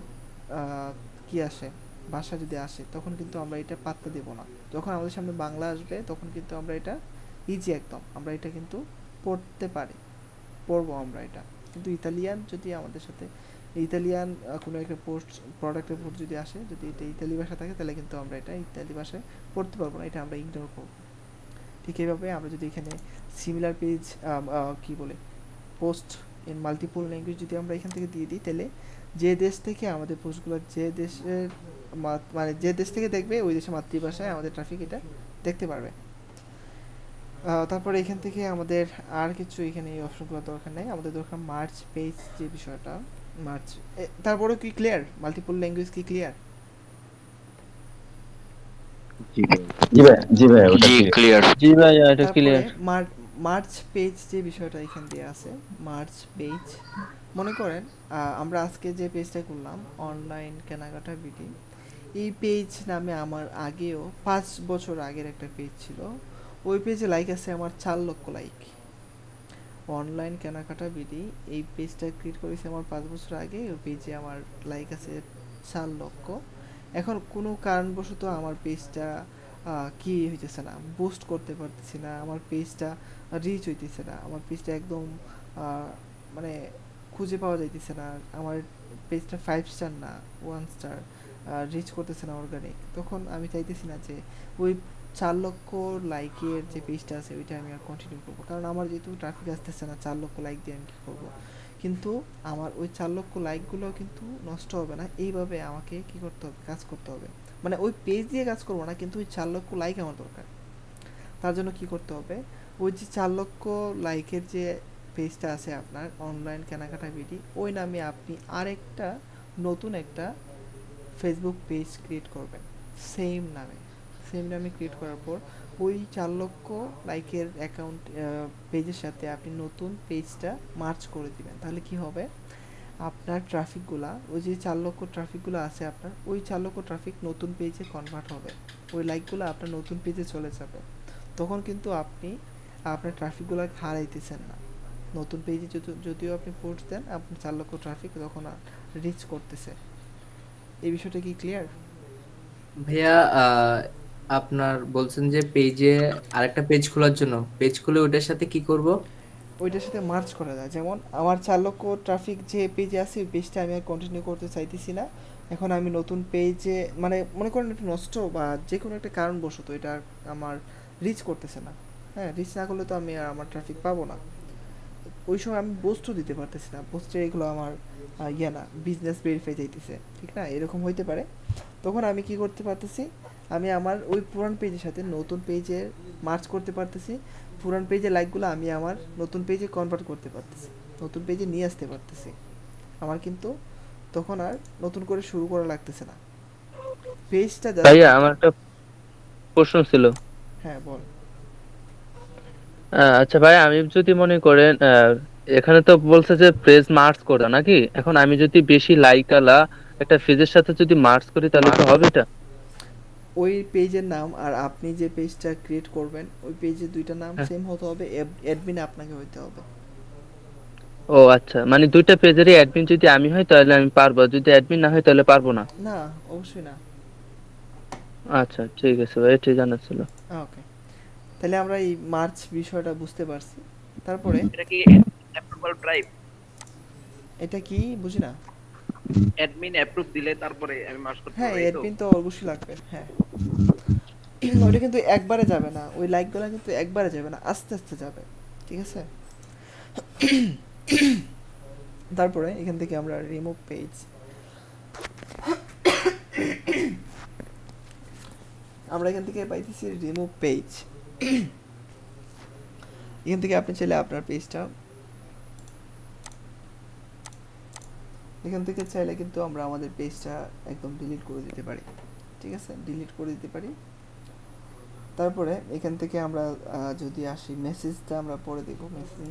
কি আসে, ভাষা যদি আসে, তখন কিন্তু আমরা এটা পাত্তা দেব না। যখন আমাদের সামনে বাংলা আসবে তখন কিন্তু আমরা এটা ইজি, একদম আমরা এটা কিন্তু পড়তে পারি, পড়বো আমরা এটা। কিন্তু ইতালিয়ান যদি আমাদের সাথে ইতালিয়ান কোনো একটা প্রোডাক্টের পোস্ট যদি আসে, যদি এটা ইতালি ভাষা থাকে, তাহলে কিন্তু আমরা এটা ইতালি ভাষায় পড়তে পারবো না, এটা আমরা ইগনোর করবো। ঠিক এইভাবে আমরা যদি এখানে সিমিলার পেজ কি বলে পোস্ট ইন মাল্টিপল ল্যাঙ্গুয়েজ যদি আমরা এখান থেকে দিয়ে দিই, তাহলে যে দেশ থেকে আমাদের পোস্টগুলো, যে দেশের মানে যে দেশ থেকে দেখবে ওই দেশের মাতৃভাষায় আমাদের ট্রাফিক এটা দেখতে পারবে। তারপরে এখান থেকে আমাদের আর কিছু এখানে এই অপশনগুলো দরকার নেই, আমাদের দরকার মার্চ পেজ যে বিষয়টা, মার্চ। তারপরে কি ক্লিয়ার? মাল্টিপল ল্যাঙ্গুয়েজ কি ক্লিয়ার? জি ভাই, জি ভাই, ওটা ক্লিয়ার। জি ভাই, এটা ক্লিয়ার। মার্চ পেজ যে বিষয়টা এখান দিয়ে আছে, মার্চ পেজ, মনে করেন আমরা আজকে যে পেজটা করলাম অনলাইন কেনাকাটা বিডি, এই পেজ নামে আমার আগেও 5 বছর আগের একটা পেজ ছিল, ওই পেজে লাইক আছে আমার 4 লক্ষ লাইক। অনলাইন কেনাকাটা বিডি এই পেজটা ক্রিয়েট করেছি আমার 5 বছর আগে, ওই পেজে আমার লাইক আছে 4 লক্ষ। এখন কোনো কারণবশত আমার পেজটা কি হইতেছে না, বুস্ট করতে পারতেছি না, আমার পেজটা রিচ হইতেছে না, আমার পেজটা একদম মানে খুঁজে পাওয়া যাইতেছে না, আমার পেজটা 5 স্টার না 1 স্টার, রিচ করতেছে না অর্গানিক। তখন আমি চাইতেছি না যে ওই 4 লক্ষ লাইকের যে পেজটা আছে ওইটা আমি আর কন্টিনিউ করবো, কারণ আমার যেহেতু ট্রাফিক আসতেছে না 4 লক্ষ লাইক দিয়ে আমি কী করবো। কিন্তু আমার ওই 4 লক্ষ লাইকগুলো কিন্তু নষ্ট হবে না, এইভাবে আমাকে কি করতে হবে, কাজ করতে হবে। মানে ওই পেজ দিয়ে কাজ করবো না, কিন্তু ওই 4 লক্ষ লাইক আমার দরকার। তার জন্য কি করতে হবে, ওই যে 4 লক্ষ লাইকের যে পেজটা আছে আপনার অনলাইন কেনাকাটা বিডি, ওই নামে আপনি আরেকটা নতুন একটা ফেসবুক পেজ ক্রিয়েট করবেন সেম নামে ক্রিয়েট করার পর ওই 4 লক্ষ লাইকের অ্যাকাউন্ট পেজের সাথে আপনি নতুন পেজটা মার্চ করে দিবেন। তাহলে কি হবে, আপনার ট্রাফিকগুলা ওই যে 4 লক্ষ ট্রাফিকগুলো আছে আপনার, ওই 4 লক্ষ ট্রাফিক নতুন পেজে কনভার্ট হবে, ওই লাইকগুলো আপনার নতুন পেজে চলে যাবে। তখন কিন্তু আপনি আপনার ট্রাফিকগুলো হারাইতেছেন না। নতুন পেজে যদিও আপনি পোস্ট দেন, আপনার 4 লক্ষ ট্রাফিক তখন রিচ করতেছে। এই বিষয়টা কি ক্লিয়ার? ভাইয়া আপনার বলছেন যে পেজে আরেকটা পেজ খোলার জন্য, পেজ খুলে ওটার সাথে কি করব? ওইটার সাথে মার্চ করা যায়। যেমন আমার 4 লক্ষ ট্রাফিক যে পেজে আছে ওই পেজটা আমি আর কন্টিনিউ করতে চাইতেছি না, এখন আমি নতুন পেজে, মানে মনে করেন একটু নষ্ট বা যে কোনো একটা কারণবশত এটা আমার রিচ করতেছে না, হ্যাঁ রিচ না করলে তো আমি আর আমার ট্রাফিক পাবো না। ওই সময় আমি পোস্টও দিতে পারতেছি না, পোস্টে এগুলো আমার না বিজনেস ভেরিফাই যাইতেছে, ঠিক না, এরকম হইতে পারে। তখন আমি কি করতে পারতেছি, আমি আমার ওই পুরান পেজের সাথে নতুন পেজে মার্চ করতে পারতেছি, পুরান পেজের লাইকগুলো আমি আমার নতুন পেজে কনভার্ট করতে পারতেছি, নতুন পেজে নিয়ে আসতে পারতেছি। আমার কিন্তু তখন আর নতুন করে শুরু করা লাগতেছে না, পেজটা ভাইয়া আমার একটা প্রশ্ন ছিল। হ্যাঁ বল। আচ্ছা ভাই, আমি যদি মনে করেন এখানে তো বলছে যে পেজ মার্চ করা নাকি, এখন আমি যদি বেশি লাইক আলা একটা পেজের সাথে যদি মার্চ করি তাহলে তো হবে এটা? ওই পেজের নাম আর আপনি যে পেজটা ক্রিয়েট করবেন ওই পেজে দুইটা নাম সেম হতে হবে, অ্যাডমিন আপনাকে হইতে হবে। ও আচ্ছা, মানে দুইটা পেজেরই অ্যাডমিন যদি আমি হই তাহলে আমি পারবো, যদি অ্যাডমিন না হয় তাহলে পারবো না? না অবশ্যই না। আচ্ছা ঠিক আছে ভাই, এটাই জানার ছিল। ওকে, তাহলে আমরা এই মার্চ বিষয়টা বুঝতে পারছি। তারপরে এটা কি অ্যাপ্রুভাল ড্রাইভ? এটা কি বুঝি না। অ্যাডমিন অ্যাপ্রুভ দিলে তারপরে আমি মার্চ করতে হ্যাঁ পারি? অ্যাডমিন তো অবশ্যই লাগবে, হ্যাঁ। ওইটা কিন্তু একবারে যাবে না, ওই লাইকগুলো কিন্তু একবারে যাবে না, আস্তে আস্তে যাবে, ঠিক আছে। তারপরে এখান থেকে আমরা রিমুভ পেজ, আমরা এখান থেকে পাইতেছি রিমুভ পেজ। এখান থেকে আপনি চাইলে আপনার পেজটা এখান থেকে চাইলে কিন্তু আমরা আমাদের পেজটা একদম ডিলিট করে দিতে পারি, ঠিক আছে, ডিলিট করে দিতে পারি। তারপরে এখান থেকে আমরা যদি আসি মেসেজটা আমরা পরে দেখব, মেসেজ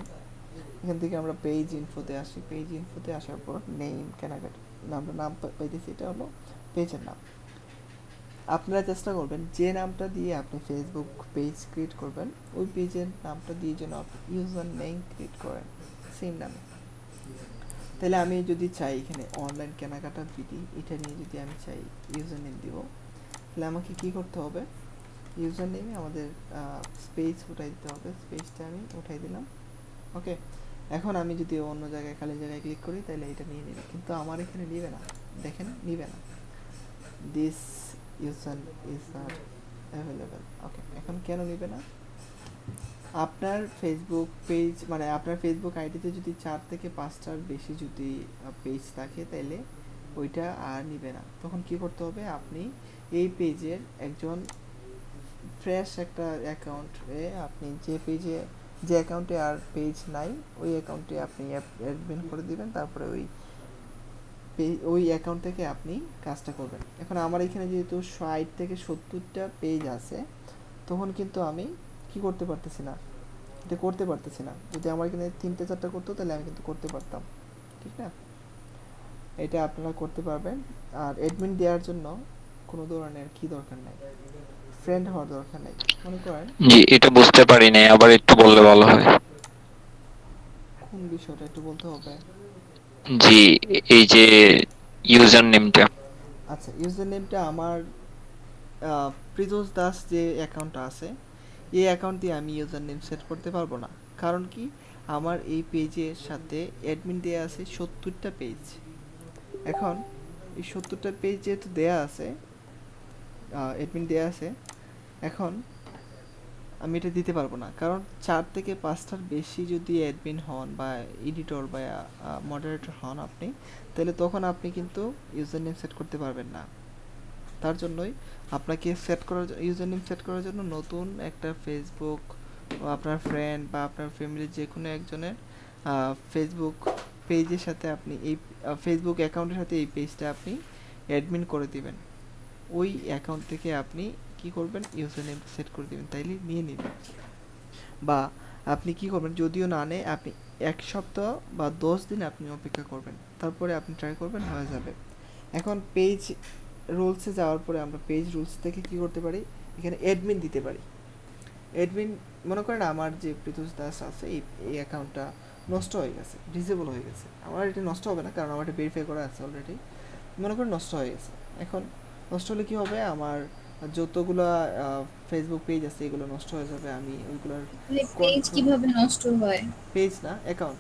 এখান থেকে আমরা পেজ ইনফোতে আসি, পেজ ইনফোতে আসার পর নেম কেনাকাটা আমরা নাম পাইতেছি, এটা হলো পেজের নাম। আপনারা চেষ্টা করবেন যে নামটা দিয়ে আপনি ফেসবুক পেজ ক্রিয়েট করবেন ওই পেজের নামটা দিয়ে যেন আপনি ইউজার নেম ক্রিয়েট করেন সেম নামে। তাহলে আমি যদি চাই এখানে অনলাইন কেনাকাটা বিডি এটা নিয়ে যদি আমি চাই ইউজার নেম দিব, তাহলে আমাকে কি করতে হবে, ইউজার নেমে আমাদের স্পেস উঠাই দিতে হবে, স্পেসটা আমি উঠাই দিলাম। ওকে, এখন আমি যদি অন্য জায়গায় খালি জায়গায় ক্লিক করি তাহলে এটা নিয়ে নেবে, কিন্তু আমার এখানে নেবে না, দেখেন নিবে না, this user is not available. Okay, এখন কেন নেবে না, আপনার ফেসবুক পেজ মানে আপনার ফেসবুক আইডিতে যদি 4 থেকে 5টার বেশি যদি পেজ থাকে তাহলে ওইটা আর নিবে না। তখন কি করতে হবে, আপনি এই পেজের একজন ফ্রেশ একটা অ্যাকাউন্টে আপনি যে পেজে যে অ্যাকাউন্টে আর পেজ নাই ওই অ্যাকাউন্টে আপনি অ্যাডমিন করে দিবেন, তারপরে ওই অ্যাকাউন্ট থেকে আপনি কাজটা করবেন। এখন আমার এখানে যেহেতু 60 থেকে 70টা পেজ আছে তখন কিন্তু আমি কি করতে পারতেছি না, এটা করতে পারতেছি না। যদি আমার এখানে 3টে 4টা করতো তাহলে আমি কিন্তু করতে পারতাম, ঠিক না? এটা আপনারা করতে পারবেন। আর অ্যাডমিন দেওয়ার জন্য কোনো ধরনের কি দরকার নাই, ফ্রেন্ড হওয়ার দরকার নাই। মনে করেন জি, এটা বুঝতে পারি নাই, আবার একটু বললে ভালো হয়। কোন বিষয়টা একটু বলতে হবে? জি, এই যে ইউজার নেমটা। আচ্ছা, ইউজার নেমটা আমার প্রিতোষ দাস যে অ্যাকাউন্টটা আছে এই অ্যাকাউন্ট দিয়ে আমি ইউজার নেম সেট করতে পারবো না। কারণ কি, আমার এই পেজের সাথে অ্যাডমিন দেয়া আছে 70টা পেজ। এখন এই 70টা পেজ যেহেতু দেয়া আছে, অ্যাডমিন দেয়া আছে, এখন আমি এটা দিতে পারবো না। কারণ 4 থেকে 5টার বেশি যদি অ্যাডমিন হন বা এডিটর বা মডারেটর হন আপনি, তাহলে তখন আপনি কিন্তু ইউজার নেম সেট করতে পারবেন না। তার জন্যই আপনাকে ইউজার নেম সেট করার জন্য নতুন একটা ফেসবুক আপনার ফ্রেন্ড বা আপনার ফ্যামিলির যে কোনো একজনের ফেসবুক পেজের সাথে আপনি এই ফেসবুক অ্যাকাউন্টের সাথে এই পেজটা আপনি অ্যাডমিন করে দিবেন। ওই অ্যাকাউন্ট থেকে আপনি কি করবেন, ইউজার নেম সেট করে দিবেন, তাইলে নিয়ে নেবেন। বা আপনি কি করবেন, যদিও না নেয় আপনি 1 সপ্তাহ বা 10 দিন আপনি অপেক্ষা করবেন, তারপরে আপনি ট্রাই করবেন, হয়ে যাবে। এখন পেজ রুলসে যাওয়ার পরে আমরা পেজ রুলস থেকে কি করতে পারি, এখানে অ্যাডমিন দিতে পারি। অ্যাডমিন মনে করেন আমার যে প্রিতোষ দাস আছে এই অ্যাকাউন্টটা নষ্ট হয়ে গেছে, ডিসেবল হয়ে গেছে। আমার এটা নষ্ট হবে না, কারণ আমার এটা ভেরিফাই করা আছে অলরেডি। মনে করেন নষ্ট হয়ে গেছে। এখন নষ্ট হলে কি হবে, আমার যতগুলো ফেসবুক পেজ আছে এগুলো নষ্ট হয়ে যাবে। আমি ওইগুলোর পেজ কিভাবে নষ্ট হয়? পেজ না, অ্যাকাউন্ট।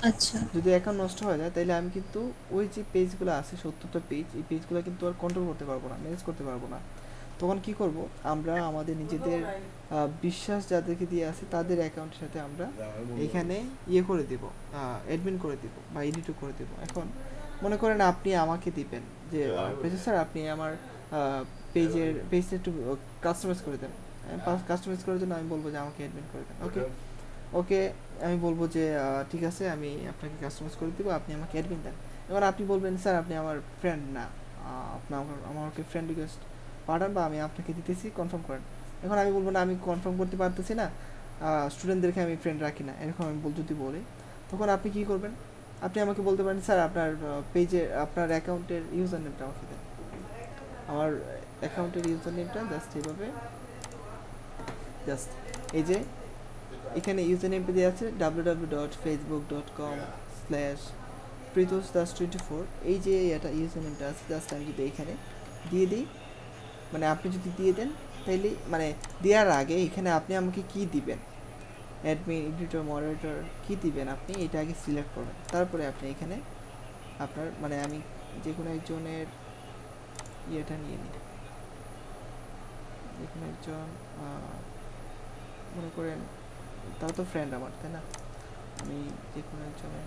আচ্ছা, যদি অ্যাকাউন্ট নষ্ট হয়ে যায় তাহলে আমি কিন্তু ওই যে পেজগুলো আছে 70টা পেজ, এই পেজগুলো কিন্তু আর কন্ট্রোল করতে পারবো না, ম্যানেজ করতে পারবো না। তখন কি করব, আমরা আমাদের নিজেদের বিশ্বাস যাদেরকে দিয়ে আছে তাদের অ্যাকাউন্টের সাথে আমরা এখানে ইয়ে করে দেব, অ্যাডমিন করে দেব বা এডিটও করে দেব। এখন মনে করেন আপনি আমাকে দিবেন যে স্যার আপনি আমার পেজটা একটু কাস্টমাইজ করে দেন। কাস্টমাইজ করার জন্য আমি বলবো যে আমাকে অ্যাডমিন করে দেন। ওকে আমি বলবো যে ঠিক আছে, আমি আপনাকে কাস্টমাইজ করে দিব, আপনি আমাকে অ্যাডমিন দেন। এবার আপনি বলবেন স্যার আপনি আমার ফ্রেন্ড না, আপনি আমাকে ফ্রেন্ড রিকোয়েস্ট পাঠান বা আমি আপনাকে দিতেছি, কনফার্ম করেন। এখন আমি বলবো না আমি কনফার্ম করতে পারতেছি না, স্টুডেন্টদেরকে আমি ফ্রেন্ড রাখি না, এরকম আমি যদি বলি, তখন আপনি কি করবেন, আপনি আমাকে বলতে পারেন স্যার আপনার পেজে আপনার অ্যাকাউন্টের ইউজার নেমটা আমাকে দেন। আমার অ্যাকাউন্টের ইউজার নেমটা জাস্ট এইভাবে, জাস্ট এই যে এখানে ইউজার নেমটা দেওয়া আছে www.facebook.com/pritosdas24। এই যে এটা ইউজার নেমটা আছে, জাস্ট আমি যদি এখানে দিয়ে দিই, মানে আপনি যদি দিয়ে দেন তাইলে, মানে দেওয়ার আগে এখানে আপনি আমাকে কি দিবেন, অ্যাডমিন, এডিটর, মডারেটর কি দিবেন আপনি এটা আগে সিলেক্ট করবেন। তারপরে আপনি এখানে আপনার, মানে আমি যে কোনো একজনের ইয়েটা নিয়ে নিই, যে কোনো একজন মনে করেন তারা তো ফ্রেন্ড আমার, তাই না? আমি যে কোনো একজনের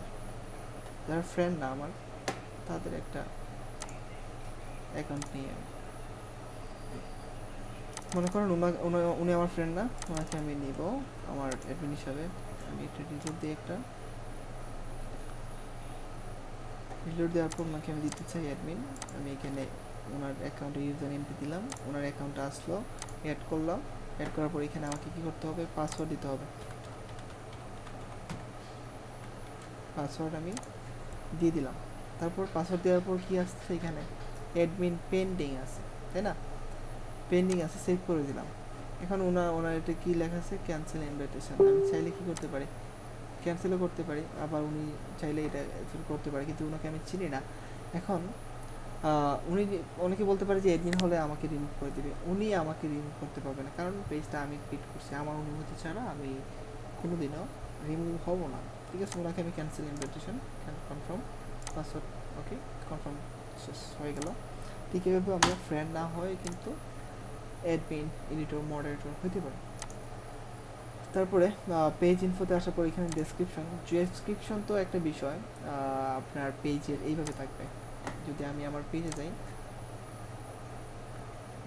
যারা ফ্রেন্ড না আমার তাদের একটা অ্যাকাউন্ট নিয়ে, মনে করেন উনি আমার ফ্রেন্ড না, ওনাকে আমি নিব আমার অ্যাডমিন হিসাবে। আমি একটা রিলোড দিয়ে রিলোড দেওয়ার পর ওনাকে আমি দিতে চাই অ্যাডমিন। আমি এখানে ওনার অ্যাকাউন্টে ইউজার নেমটি দিলাম, ওনার অ্যাকাউন্টে আসলো, অ্যাড করলাম। অ্যাড করার পর এখানে আমাকে কি করতে হবে, পাসওয়ার্ড দিতে হবে। পাসওয়ার্ড আমি দিয়ে দিলাম। তারপর পাসওয়ার্ড দেওয়ার পর কি আসছে, এখানে অ্যাডমিন পেন্ডিং আছে, তাই না? পেন্ডিং আছে, সেভ করে দিলাম। এখন ওনার এটা কি লেখা আছে, ক্যান্সেল ইনভাইটেশন। আমি চাইলে কি করতে পারি, ক্যান্সেলও করতে পারি, আবার উনি চাইলে এটা করতে পারে, কিন্তু ওনাকে আমি চিনি না। এখন অনেকে বলতে পারে যে অ্যাডমিন হলে আমাকে রিমুভ করে দিবে। উনি আমাকে রিমুভ করতে পারবে না, কারণ পেজটা আমি ক্রিয়েট করছি, আমার অনুমতি ছাড়া আমি কোনোদিনও রিমুভ হব না। ঠিক আছে, ওনাকে আমি ক্যান্সেল ইনভাইটেশন, কনফার্ম পাসওয়ার্ড, ওকে কনফার্ম, শেষ হয়ে গেল। ঠিক এভাবে আমরা ফ্রেন্ড না হয়ে কিন্তু অ্যাডমিন, এডিটর, মডারেটর হতে পারে। তারপরে পেজ ইনফোতে আসার পর এখানে ডেসক্রিপশন তো একটা বিষয়, আপনার পেজের এইভাবে থাকবে। যদি আমি আমার পেজে যাই,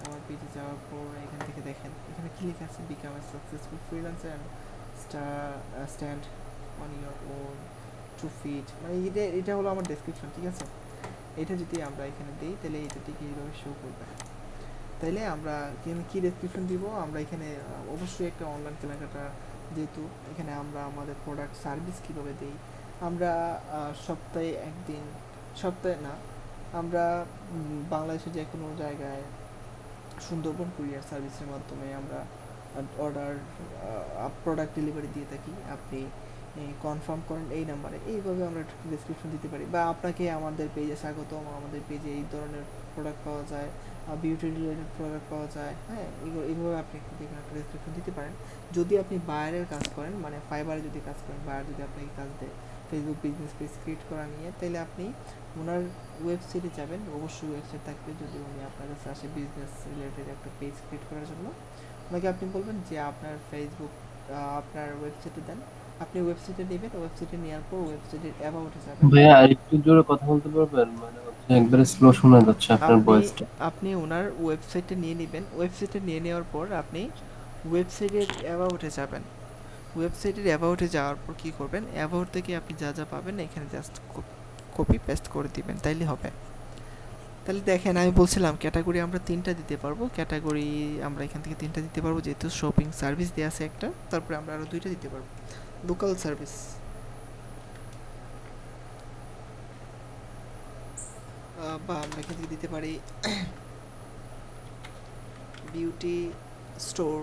আমার পেজে যাওয়ার পর এখান থেকে দেখেন এখানে কি লেখা আছে, become a successful freelancer and stand on your own 2 feet, মানে এটা হলো আমার ডেসক্রিপশন। ঠিক আছে, এটা যদি আমরা এখানে দিই তাহলে এটা ঠিক এইভাবে শো করবে। তাইলে আমরা এখানে কি ডেসক্রিপশন দিব, আমরা এখানে অবশ্যই একটা অনলাইন কেনাকাটা, যেহেতু এখানে আমরা আমাদের প্রোডাক্ট সার্ভিস কীভাবে দিই, আমরা সপ্তাহে একদিন, সপ্তাহে না, আমরা বাংলাদেশের যে কোনো জায়গায় সুন্দরবন কুরিয়ার সার্ভিসের মাধ্যমে আমরা অর্ডার প্রোডাক্ট ডেলিভারি দিয়ে থাকি। আপনি কনফার্ম করেন এই নাম্বারে, এইভাবে আমরা ডেসক্রিপশন দিতে পারি। বা আপনাকে আমাদের পেজে স্বাগতম, আমাদের পেজে এই ধরনের প্রোডাক্ট পাওয়া যায়, বিউটি রিলেটেড প্রোডাক্ট পাওয়া যায়, হ্যাঁ, এইভাবে আপনি একটা ডেসক্রিপশন দিতে পারেন। যদি আপনি বায়ারের কাজ করেন, মানে ফাইবারে যদি কাজ করেন, বায়ার যদি আপনাকে কাজ দেয় ফেসবুক বিজনেস পেজ ক্রিয়েট করা নিয়ে, তাহলে আপনি ওনার ওয়েবসাইটে যাবেন, অবশ্যই ওয়েবসাইট থাকবে। যদি উনি আপনার কাছে আসে বিজনেস রিলেটেড একটা পেজ ক্রিয়েট করার জন্য, ওনাকে আপনি বলবেন যে আপনার ফেসবুক আপনার ওয়েবসাইটে দেন, আপনি ওয়েবসাইটে নেবেন, ওয়েবসাইটে নেওয়ার পর ওয়েবসাইটের অ্যাবাউটে যাবেন। ভাইয়া একটু জোরে কথা বলতে পারবেন, মানে হচ্ছে একবারে স্লো শোনা যাচ্ছে আপনার ভয়েসটা। আপনি ওনার ওয়েবসাইটে নিয়ে নেবেন, ওয়েবসাইটে নিয়ে নেওয়ার পর আপনি ওয়েবসাইটের অ্যাবাউটে যাবেন। ওয়েবসাইটের অ্যাবাউটে যাওয়ার পর কী করবেন, অ্যাবাউট থেকে আপনি যা যা পাবেন এখানে জাস্ট কপি পেস্ট করে দিবেন, তাইলে হবে। তাহলে দেখেন, আমি বলছিলাম ক্যাটাগরি আমরা 3টা দিতে পারবো, ক্যাটাগরি আমরা এখান থেকে 3টা দিতে পারবো, যেহেতু শপিং সার্ভিস দেওয়া আছে একটা, তারপরে আমরা আরও 2টা দিতে পারবো। লোকাল সার্ভিস, বা আমরা এখান থেকে দিতে পারি beauty store,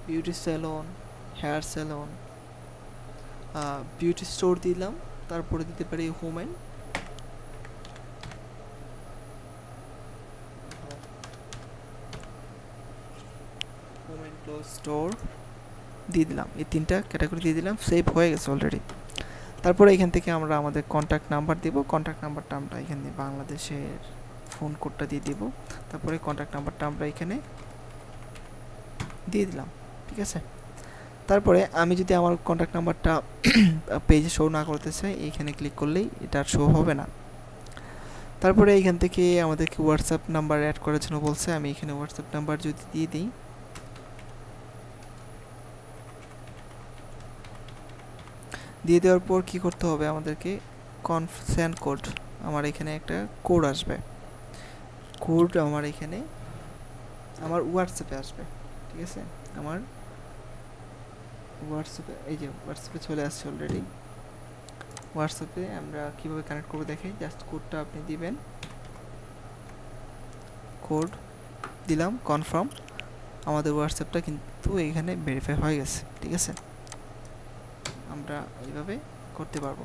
beauty salon, hair salon, beauty store দিলাম। তারপরে দিতে পারি হোমেন, হোমেন ক্লোথ স্টোর দিয়ে দিলাম। এই 3টা ক্যাটাগরি দিয়ে দিলাম, সেভ হয়ে গেছে অলরেডি। তারপরে এখান থেকে আমরা আমাদের কন্ট্যাক্ট নাম্বার দেব, কন্ট্যাক্ট নাম্বারটা আমরা এখানে বাংলাদেশের ফোন কোডটা দিয়ে দিব। তারপরে কন্ট্যাক্ট নাম্বারটা আমরা এখানে দিয়ে দিলাম, ঠিক আছে। তারপরে আমি যদি আমার কন্ট্যাক্ট নাম্বারটা পেজে শো না করতে চাই, এইখানে ক্লিক করলেই এটা আর শো হবে না। তারপরে এইখান থেকে আমাদেরকে হোয়াটসঅ্যাপ নাম্বার অ্যাড করার জন্য বলছে, আমি এখানে হোয়াটসঅ্যাপ নাম্বার যদি দিয়ে দিই, দিয়ে দেওয়ার পর কী করতে হবে আমাদেরকে, কনসেন্ট কোড, আমার এখানে একটা কোড আসবে, কোড আমার এখানে আমার হোয়াটসঅ্যাপে আসবে, ঠিক আছে। আমার হোয়াটসঅ্যাপে, এই যে হোয়াটসঅ্যাপে চলে আসছে অলরেডি। হোয়াটসঅ্যাপে আমরা কীভাবে কানেক্ট করবো দেখে, জাস্ট কোডটা আপনি দিবেন, কোড দিলাম, কনফার্ম, আমাদের হোয়াটসঅ্যাপটা কিন্তু এখানে ভেরিফাই হয়ে গেছে, ঠিক আছে। আমরা এইভাবে করতে পারবো।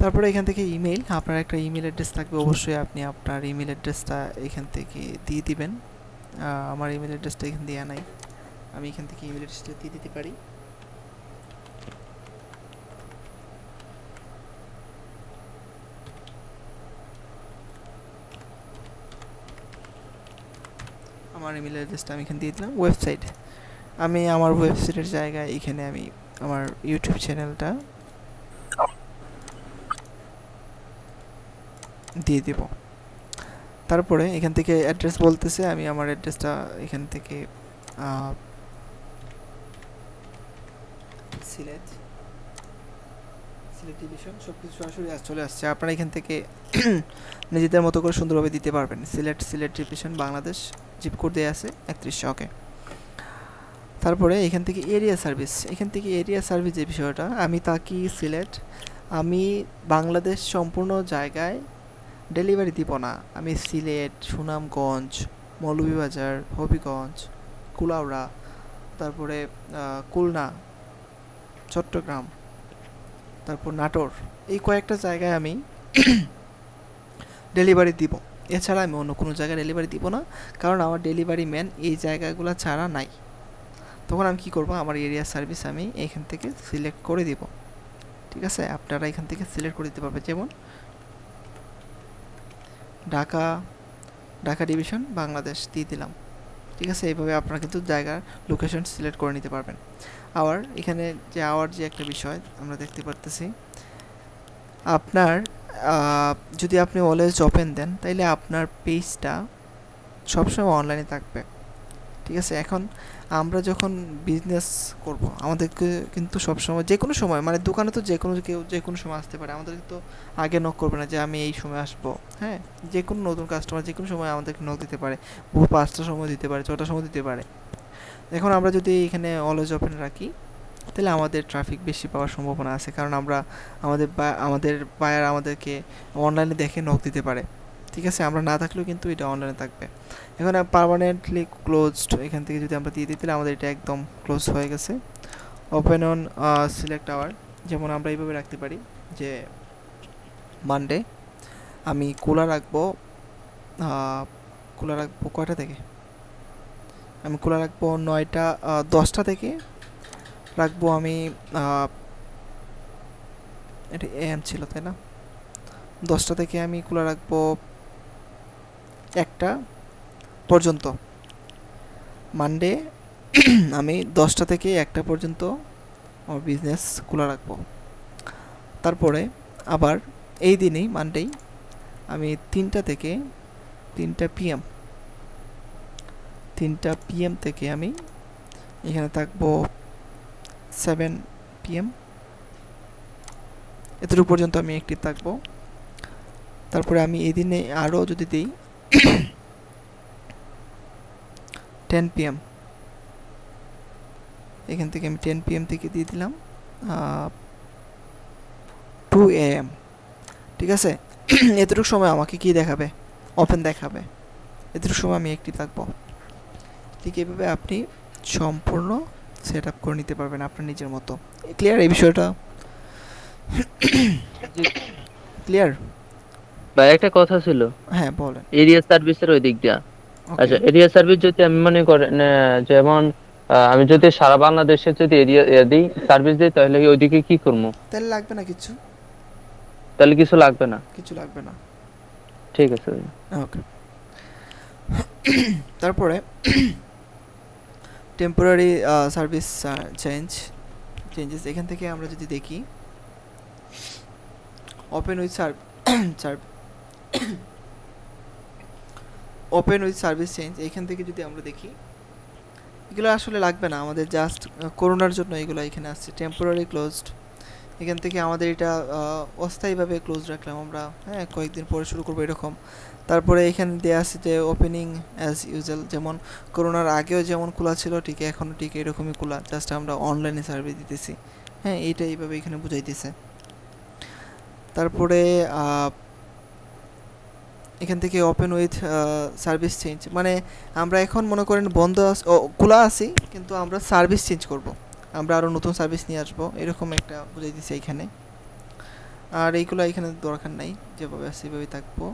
তারপরে এখান থেকে ইমেল, আপনার একটা ইমেল অ্যাড্রেস থাকবে, অবশ্যই আপনি আপনার ইমেল অ্যাড্রেসটা এখান থেকে দিয়ে দিবেন। আমার ইমেল অ্যাড্রেসটা এখানে দেওয়া নাই, আমি এখান থেকে ইমেল অ্যাড্রেসটা দিয়ে দিতে পারি। আমার ইমেল অ্যাড্রেসটা আমি এখানে দিয়ে দিলাম। ওয়েবসাইট, আমি আমার ওয়েবসাইটের জায়গায় এখানে আমি আমার ইউটিউব চ্যানেলটা দিয়ে দেব। তারপরে এখান থেকে অ্যাড্রেস বলতেছে, আমি আমার অ্যাড্রেসটা এখান থেকে সিলেট ডিভিশন, সব কিছু সরাসরি চলে আসছে। আপনারা এখান থেকে নিজেদের মতো করে সুন্দরভাবে দিতে পারবেন। Sylhet division Bangladesh, zip code দেওয়া আছে 3100, ওকে। তারপরে এখান থেকে এরিয়া সার্ভিস, এখান থেকে এরিয়া সার্ভিস যে বিষয়টা, আমি থাকি সিলেট, আমি বাংলাদেশ সম্পূর্ণ জায়গায় ডেলিভারি দিব না, আমি সিলেট, সুনামগঞ্জ, মৌলভীবাজার, হবিগঞ্জ, কুলাউড়া, তারপরে খুলনা, চট্টগ্রাম, তারপর নাটোর, এই কয়েকটা জায়গায় আমি ডেলিভারি দিব। এছাড়া আমি অন্য কোনো জায়গায় ডেলিভারি দিব না, কারণ আমার ডেলিভারি ম্যান এই জায়গাগুলো ছাড়া নাই। তখন আমি কী করবো, আমার এরিয়া সার্ভিস আমি এখান থেকে সিলেক্ট করে দিব, ঠিক আছে। আপনারা এখান থেকে সিলেক্ট করে দিতে পারবেন, যেমন ঢাকা ডিভিশন বাংলাদেশ দিয়ে দিলাম, ঠিক আছে। এইভাবে আপনারা কিন্তু জায়গার লোকেশন সিলেক্ট করে নিতে পারবেন। আবার এখানে যে যে একটা বিষয় আমরা দেখতে পারতেছি, আপনার যদি আপনি অলওয়েজ ওপেন দেন, তাইলে আপনার পেজটা সবসময় অনলাইনে থাকবে, ঠিক আছে। এখন আমরা যখন বিজনেস করব আমাদেরকে কিন্তু সবসময় যে কোনো সময় মানে দোকানে তো কেউ যে কোনো সময় আসতে পারে, আমাদেরকে তো আগে নক করবে না যে আমি এই সময় আসবো। হ্যাঁ, যে কোনো নতুন কাস্টমার যে কোনো সময় আমাদেরকে নক দিতে পারে, 5টার সময় দিতে পারে, 6টার সময় দিতে পারে। এখন আমরা যদি এখানে অলওয়েজ ওপেন রাখি তাহলে আমাদের ট্রাফিক বেশি পাওয়ার সম্ভাবনা আছে, কারণ আমাদের বায়ার আমাদেরকে অনলাইনে দেখে নক দিতে পারে। ঠিক আছে, আমরা না থাকলেও কিন্তু এটা অনলাইনে থাকবে। এখন পার্মানেন্টলি ক্লোজড এখান থেকে যদি আমরা দিয়ে দিই তাহলে আমাদের এটা একদম ক্লোজ হয়ে গেছে। ওপেন অন সিলেক্ট আওয়ার, যেমন আমরা এইভাবে রাখতে পারি যে মানডে আমি খোলা রাখবো কয়টা থেকে, আমি খোলা রাখবো 9টা 10টা থেকে রাখবো আমি, এটা এম ছিল তাই না, 10টা থেকে আমি খোলা রাখবো 1টা পর্যন্ত। মানডে আমি 10টা থেকে 1টা পর্যন্ত আমার বিজনেস খোলা রাখবো। তারপরে আবার এই দিনেই মানডেই আমি 3টা থেকে 3টা PM থেকে আমি এখানে থাকবো 7 PM, এতটুকু পর্যন্ত আমি অ্যাক্টিভ থাকবো। তারপরে আমি এই দিনে আরও যদি দিই 10 PM, এখান থেকে আমি 10 PM থেকে দিয়ে দিলাম 2 AM। ঠিক আছে, এতটুকু সময় আমাকে কি দেখাবে, ওপেন দেখাবে, এতটুকু সময় আমি অ্যাক্টিভ থাকবো। ঠিক এইভাবে আপনি সম্পূর্ণ সেট আপ করে নিতে পারবেন আপনার নিজের মতো। ক্লিয়ার এই বিষয়টা? ক্লিয়ার ভাই একটা কথা ছিল। হ্যাঁ বলেন। এরিয়া সার্ভিসের ওই দিক দিয়া, আচ্ছা এরিয়া সার্ভিস যদি আমি মনে করেন যেমন আমি যদি সারা বাংলাদেশে যদি এরিয়া দিই সার্ভিস দিই তাহলে ওইদিকে কি করবো? তাহলে লাগবে না কিছু, তাহলে কিছু লাগবে না, কিছু লাগবে না। ঠিক আছে ওকে। তারপরে টেম্পোরারি সার্ভিস চেঞ্জেস এখান থেকে আমরা যদি দেখি ওপেন উইথ সার্ভিস চেঞ্জ, এখান থেকে যদি আমরা দেখি এগুলো আসলে লাগবে না আমাদের, জাস্ট করোনার জন্য এগুলো এখানে আসছে। টেম্পোরারি ক্লোজড, এখান থেকে আমাদের এটা অস্থায়ীভাবে ক্লোজ রাখলাম আমরা, হ্যাঁ কয়েকদিন পরে শুরু করবো এরকম। তারপরে এখানে দেওয়া আছে যে ওপেনিং অ্যাজ ইউজুয়াল, যেমন করোনার আগেও যেমন খোলা ছিল ঠিক এখনও ঠিক এরকমই খোলা, জাস্ট আমরা অনলাইনে সার্ভিস দিতেছি। হ্যাঁ এইটা এইভাবে এখানে বুঝাইতেছে। তারপরে এখান থেকে ওপেন উইথ সার্ভিস চেঞ্জ, মানে আমরা এখন মনে করেন বন্ধ খোলা আছি কিন্তু আমরা সার্ভিস চেঞ্জ করব, আমরা আরও নতুন সার্ভিস নিয়ে আসবো, এরকম একটা বুঝাই দিচ্ছি এখানে। আর এইগুলো এখানে দরকার নাই, যেভাবে আছে সেভাবেই থাকবো।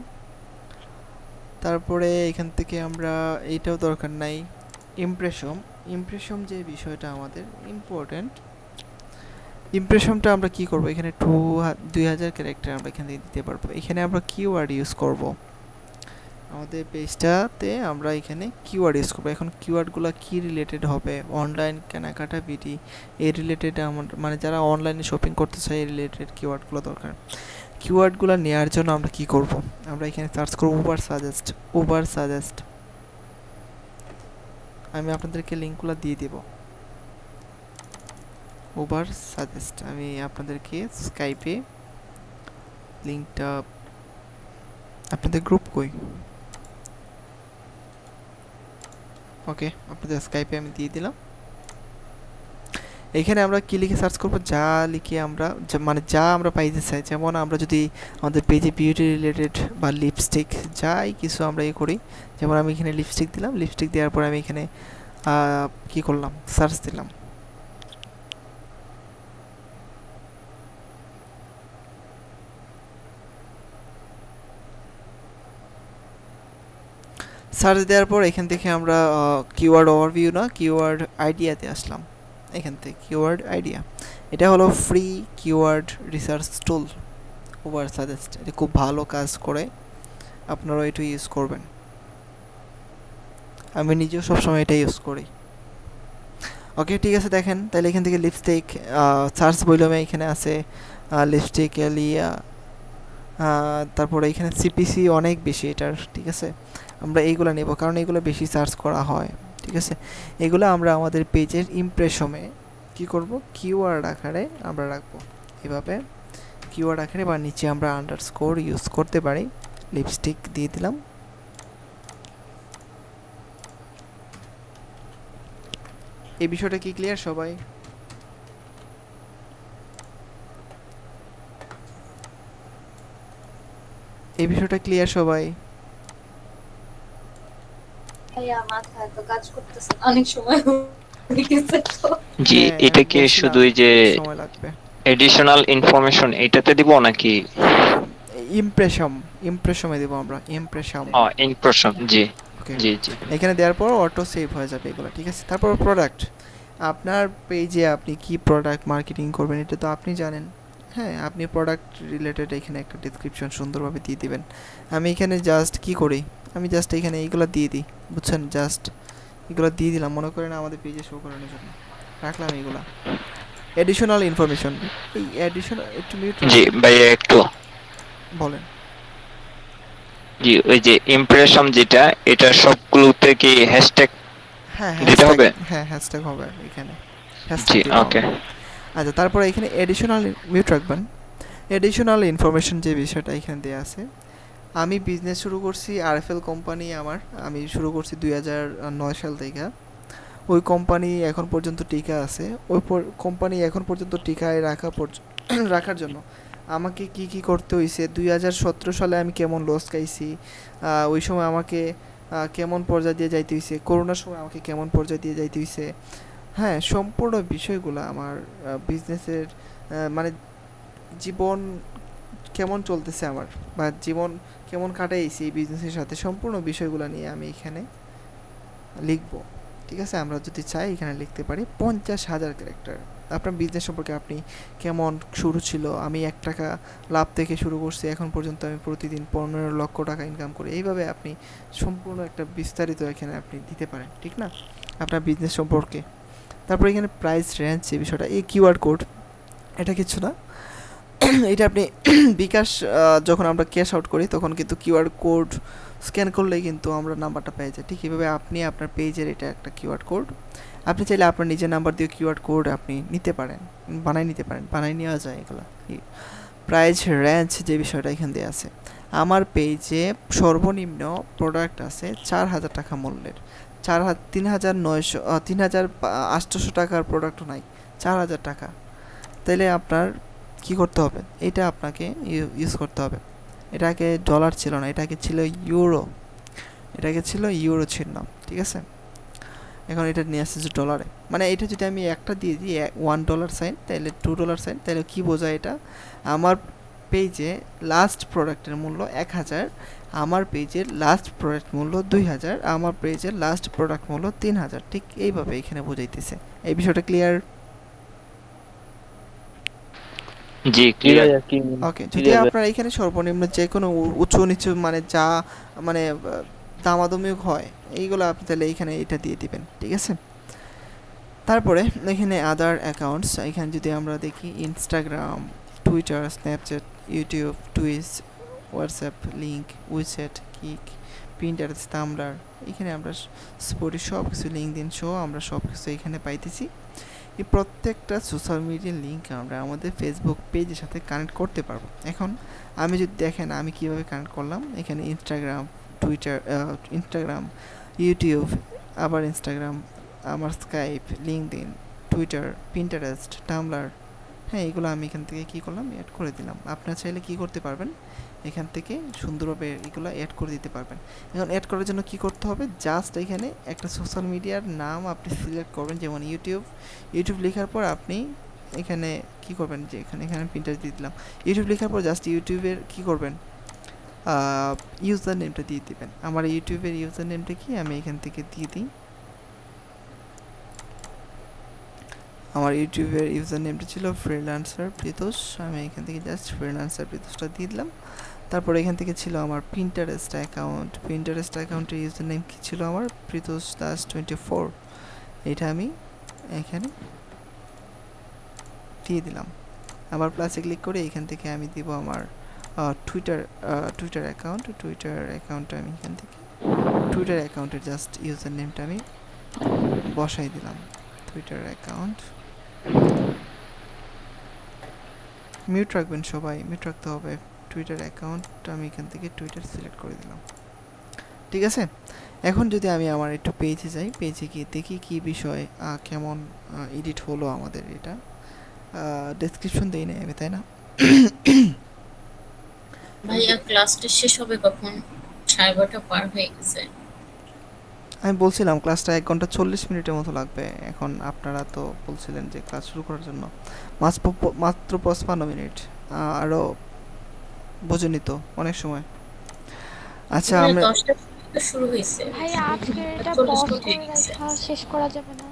তারপরে এখান থেকে আমরা এইটাও দরকার নাই। ইমপ্রেশন যে বিষয়টা আমাদের ইম্পর্টেন্ট, ইমপ্রেশনটা আমরা কি করব, এখানে 2000 ক্যারেক্টার আমরা এখানে দিতে পারবো। এখানে আমরা কিওয়ার্ড ইউজ করব, আমাদের পেজটাতে আমরা এখানে কিওয়ার্ড ইউজ করবো। এখন কিওয়ার্ডগুলো কি রিলেটেড হবে, অনলাইন কেনাকাটা বিডি এই রিলেটেড, মানে যারা অনলাইনে শপিং করতে চায় এই রিলেটেড কিওয়ার্ডগুলো দরকার। কিওয়ার্ডগুলো নেওয়ার জন্য আমরা কি করব, আমরা এখানে সার্চ করব উবার সাজেস্ট। আমি আপনাদেরকে লিঙ্কগুলো দিয়ে দেব। উবার সাজেস্ট আমি আপনাদেরকে স্কাইপে লিঙ্কটা, আপনাদের গ্রুপ কই, ওকে আপনাদের স্কাইপে আমি দিয়ে দিলাম। এখানে আমরা কি লিখে সার্চ করব, যা লিখে আমরা মানে যা আমরা পাইতে চাই, যেমন আমরা যদি আমাদের পেজে বিউটি রিলেটেড বা লিপস্টিক যাই কিছু আমরা করি, যেমন আমি এখানে লিপস্টিক দিলাম, লিপস্টিক দেওয়ার পর আমি এখানে কি করলাম, সার্চ দিলাম। সার্চ দেওয়ার পর এখান থেকে আমরা কিওয়ার্ড ওভারভিউ না কিওয়ার্ড আইডিয়াতে আসলাম। এখান থেকে কিওয়ার্ড আইডিয়া, এটা হলো ফ্রি কিওয়ার্ড রিসার্চ টুল উবার সাজেস্ট, এটা খুব ভালো কাজ করে, আপনারা এটা ইউজ করবেন। আমি নিজেও সবসময় এটা ইউজ করি। ওকে ঠিক আছে, দেখেন তাহলে এখান থেকে লিপস্টিক সার্চ বললামে এখানে আছে লিপস্টিক এলিয়া, তারপরে এখানে সিপিসি অনেক বেশি এটার, ঠিক আছে আমরা এইগুলো নেব কারণ এইগুলো বেশি সার্চ করা হয়, ঠিক আছে। এগুলো আমরা আমাদের পেজের ইমপ্রেশনে কি করব, কিওয়ার্ড আকারে আমরা রাখবো এভাবে, কিওয়ার্ড আকারে, বা নিচে আমরা আন্ডারস্কোর ইউজ করতে পারি। লিপস্টিক দিয়ে দিলাম। এই বিষয়টা কি ক্লিয়ার সবাই? এই বিষয়টা ক্লিয়ার সবাই? ভাইয়া মাথায় তো কাজ করতেছে অনেক সময় হয়ে গেছে তো। জি, হ্যাঁ, এটা আমি কি বলছিলাম শুধু এই যে সময় লাগবে। এডিশনাল ইনফরমেশন এটাতে দিব নাকি? ইমপ্রেশনে দেব আমরা, ইমপ্রেশন। ইমপ্রেশন, জি ওকে, জি জি। এখানে দেওয়ার পর অটো সেভ হয়ে যাবে এগুলো, ঠিক আছে। তারপর প্রোডাক্ট, আপনার পেজে আপনি কি প্রোডাক্ট মার্কেটিং করবেন এটা তো আপনি জানেন। হ্যাঁ, আপনি প্রোডাক্ট রিলেটেড এখানে একটা ডেসক্রিপশন সুন্দরভাবে দিয়ে দিবেন। আমি এখানে জাস্ট কি করি, আমি জাস্ট এখানে এইগুলো দিয়ে দিই, বুঝছেন, জাস্ট এগুলো দিয়ে দিলাম, মনে করেন আমাদের পেজে শো করানোর জন্য রাখলাম এগুলা। এডিশনাল ইনফরমেশন, এই এডিশনাল একটু মিউট জি ভাইয়া একটু বলেন। জি, ওই যে ইমপ্রেশন যেটা, এটা সবগুলোতে কি হ্যাশট্যাগ হ্যাঁ দিতে হবে? হ্যাঁ, হ্যাশট্যাগ হবে এখানে, জি হ্যাশট্যাগ দিতে ওকে। হবে। আচ্ছা, তারপরে এখানে এডিশনাল মিউট রাখবেন। এডিশনাল ইনফরমেশন যে বিষয়টা এখানে দেওয়া আছে, আমি বিজনেস শুরু করছি আরএফএল কোম্পানি আমার, আমি শুরু করছি 2009 সাল থেকে। ওই কোম্পানি এখন পর্যন্ত টিকা আছে, ওই কোম্পানি এখন পর্যন্ত টিকায় রাখার জন্য আমাকে কি কি করতে হয়েছে, 2017 সালে আমি কেমন লস খাইছি, ওই সময় আমাকে কেমন পর্যায়ে দিয়ে যাইতে হয়েছে, করোনার সময় আমাকে কেমন পর্যায়ে দিয়ে যাইতে হয়েছে, হ্যাঁ, সম্পূর্ণ বিষয়গুলো আমার বিজনেসের মানে জীবন কেমন চলতেছে আমার, বা জীবন কেমন কাটাইছি এই বিজনেসের সাথে, সম্পূর্ণ বিষয়গুলো নিয়ে আমি এখানে লিখব, ঠিক আছে। আমরা যদি চাই এখানে লিখতে পারি 50,000 ক্যারেক্টার। আপনার বিজনেস সম্পর্কে, আপনি কেমন শুরু ছিল, আমি 1 টাকা লাভ থেকে শুরু করছি, এখন পর্যন্ত আমি প্রতিদিন 15 লক্ষ টাকা ইনকাম করি, এইভাবে আপনি সম্পূর্ণ একটা বিস্তারিত এখানে আপনি দিতে পারেন, ঠিক না, আপনার বিজনেস সম্পর্কে। তারপর এখানে প্রাইস রেঞ্জ, এই বিষয়টা, এই কিওয়ার্ড কোড, এটা কিছু না, এটা আপনি বিকাশ যখন আমরা ক্যাশ আউট করি তখন কিন্তু কিওয়ার্ড কোড স্ক্যান করলেই কিন্তু আমরা নাম্বারটা পেয়ে যাই, ঠিক এভাবে আপনি আপনার পেজের এটা একটা কিওয়ার্ড কোড, আপনি চাইলে আপনার নিজের নাম্বার দিয়ে কিওয়ার্ড কোড আপনি নিতে পারেন, বানাই নেওয়া যায় এগুলো। প্রাইস রেঞ্জ যে বিষয়টা এখান দিয়ে আছে, আমার পেজে সর্বনিম্ন প্রোডাক্ট আছে 4,000 টাকা মূল্যের, 3,800 টাকার প্রোডাক্টও নাই, 4,000 টাকা। তাইলে আপনার কি করতে হবে, এটা আপনাকে ইউজ করতে হবে। এটাকে ডলার ছিল না, এটাকে ছিল ইউরো, ছিল, ঠিক আছে। এখন এটা নিয়ে আসছে যে ডলারে, মানে এটা যদি আমি একটা দিয়ে দিই $1 সাইন, তাহলে $2 সাইন, তাহলে কি বোঝায় এটা, আমার পেজে লাস্ট প্রোডাক্টের মূল্য 1,000, আমার পেজের লাস্ট প্রোডাক্ট মূল্য 2,000, আমার পেজের লাস্ট প্রোডাক্ট মূল্য 3,000, ঠিক এইভাবে এখানে বোঝাইতেছে। এই বিষয়টা ক্লিয়ার? জি ক্লিয়ার। ওকে, যদি আপনার এখানে সর্বনিম্ন যে কোনো উঁচু নিচু মানে যা মানে দামাদামি হয়, এইগুলো আপনি তাহলে এখানে এটা দিয়ে দিবেন, ঠিক আছে। তারপরে এখানে আদার অ্যাকাউন্টস, এখানে যদি আমরা দেখি Instagram, Twitter, Snapchat, YouTube, Twitch, WhatsApp, link, WeChat, kick, Pinterest, tumbler, এখানে আমরা স্পোর্টি সব কিছু, লিঙ্কডইন শো, আমরা সব কিছু এখানে পাইতেছি। এই প্রত্যেকটা সোশ্যাল মিডিয়ার লিঙ্ক আমরা আমাদের ফেসবুক পেজের সাথে কানেক্ট করতে পারবো। এখন আমি যদি দেখেন আমি কিভাবে কানেক্ট করলাম, এখানে ইনস্টাগ্রাম, ইউটিউব, আবার ইনস্টাগ্রাম, আমার Skype, LinkedIn, Twitter, Pinterest, tumbler, হ্যাঁ, এগুলো আমি এখান থেকে কী করলাম, অ্যাড করে দিলাম। আপনারা চাইলে কী করতে পারবেন, এখান থেকে সুন্দরভাবে এগুলো অ্যাড করে দিতে পারবেন। এখন অ্যাড করার জন্য কি করতে হবে, জাস্ট এখানে একটা সোশ্যাল মিডিয়ার নাম আপনি সিলেক্ট করবেন, যেমন ইউটিউব লেখার পর আপনি এখানে কি করবেন, যে এখানে প্রিন্টার দিয়ে দিলাম, ইউটিউব লেখার পর জাস্ট ইউটিউবের কি করবেন, ইউজার নেমটা দিয়ে দিবেন। আমার ইউটিউবের ইউজার নেমটা কি আমি এখান থেকে দিয়ে দিই, আমার ইউটিউবের ইউজার নেমটা ছিল ফ্রিল্যান্সার প্রিতোষ, আমি এখান থেকে জাস্ট ফ্রিল্যান্সার প্রিতোষটা দিয়ে দিলাম। তারপর এখান থেকে ছিল আমার পিন্টারেস্ট অ্যাকাউন্টের ইউজার নেম কী ছিল, আমার প্রিতোষ দাস 24, এটা আমি এখানে দিয়ে দিলাম। আবার প্লাসে ক্লিক করে এখান থেকে আমি দিব আমার টুইটার অ্যাকাউন্টটা আমি এখান থেকে টুইটার অ্যাকাউন্টের জাস্ট ইউজার নেমটা আমি বসাই দিলাম টুইটার অ্যাকাউন্ট। মিউট রাখবেন সবাই, মিউট রাখতে হবে। টুইটার অ্যাকাউন্ট আমি এখান থেকে টুইটার সিলেক্ট করে দিলাম। ঠিক আছে, এখন যদি আমি আমার একটু পেজে যাই, পেজে গিয়ে দেখি কি বিষয় কেমন এডিট হলো আমাদের। এটা ডেসক্রিপশন দেই নাই আমি, তাই না? ভাইয়া ক্লাসটা শেষ হবে কখন? 12:30 পার হয়ে গেছে। আমি বলছিলাম ক্লাসটা 1 ঘন্টা 40 মিনিটের মতো লাগবে। এখন আপনারা তো বলছিলেন যে ক্লাস শুরু করার জন্য মাত্র 55 মিনিট, আরও বোঝেনি তো অনেক সময়। আচ্ছা আমরা 10টা শুরু হয়েছে ভাইয়া আজকে এটা পজ করে রাখা শেষ করা যাবে না?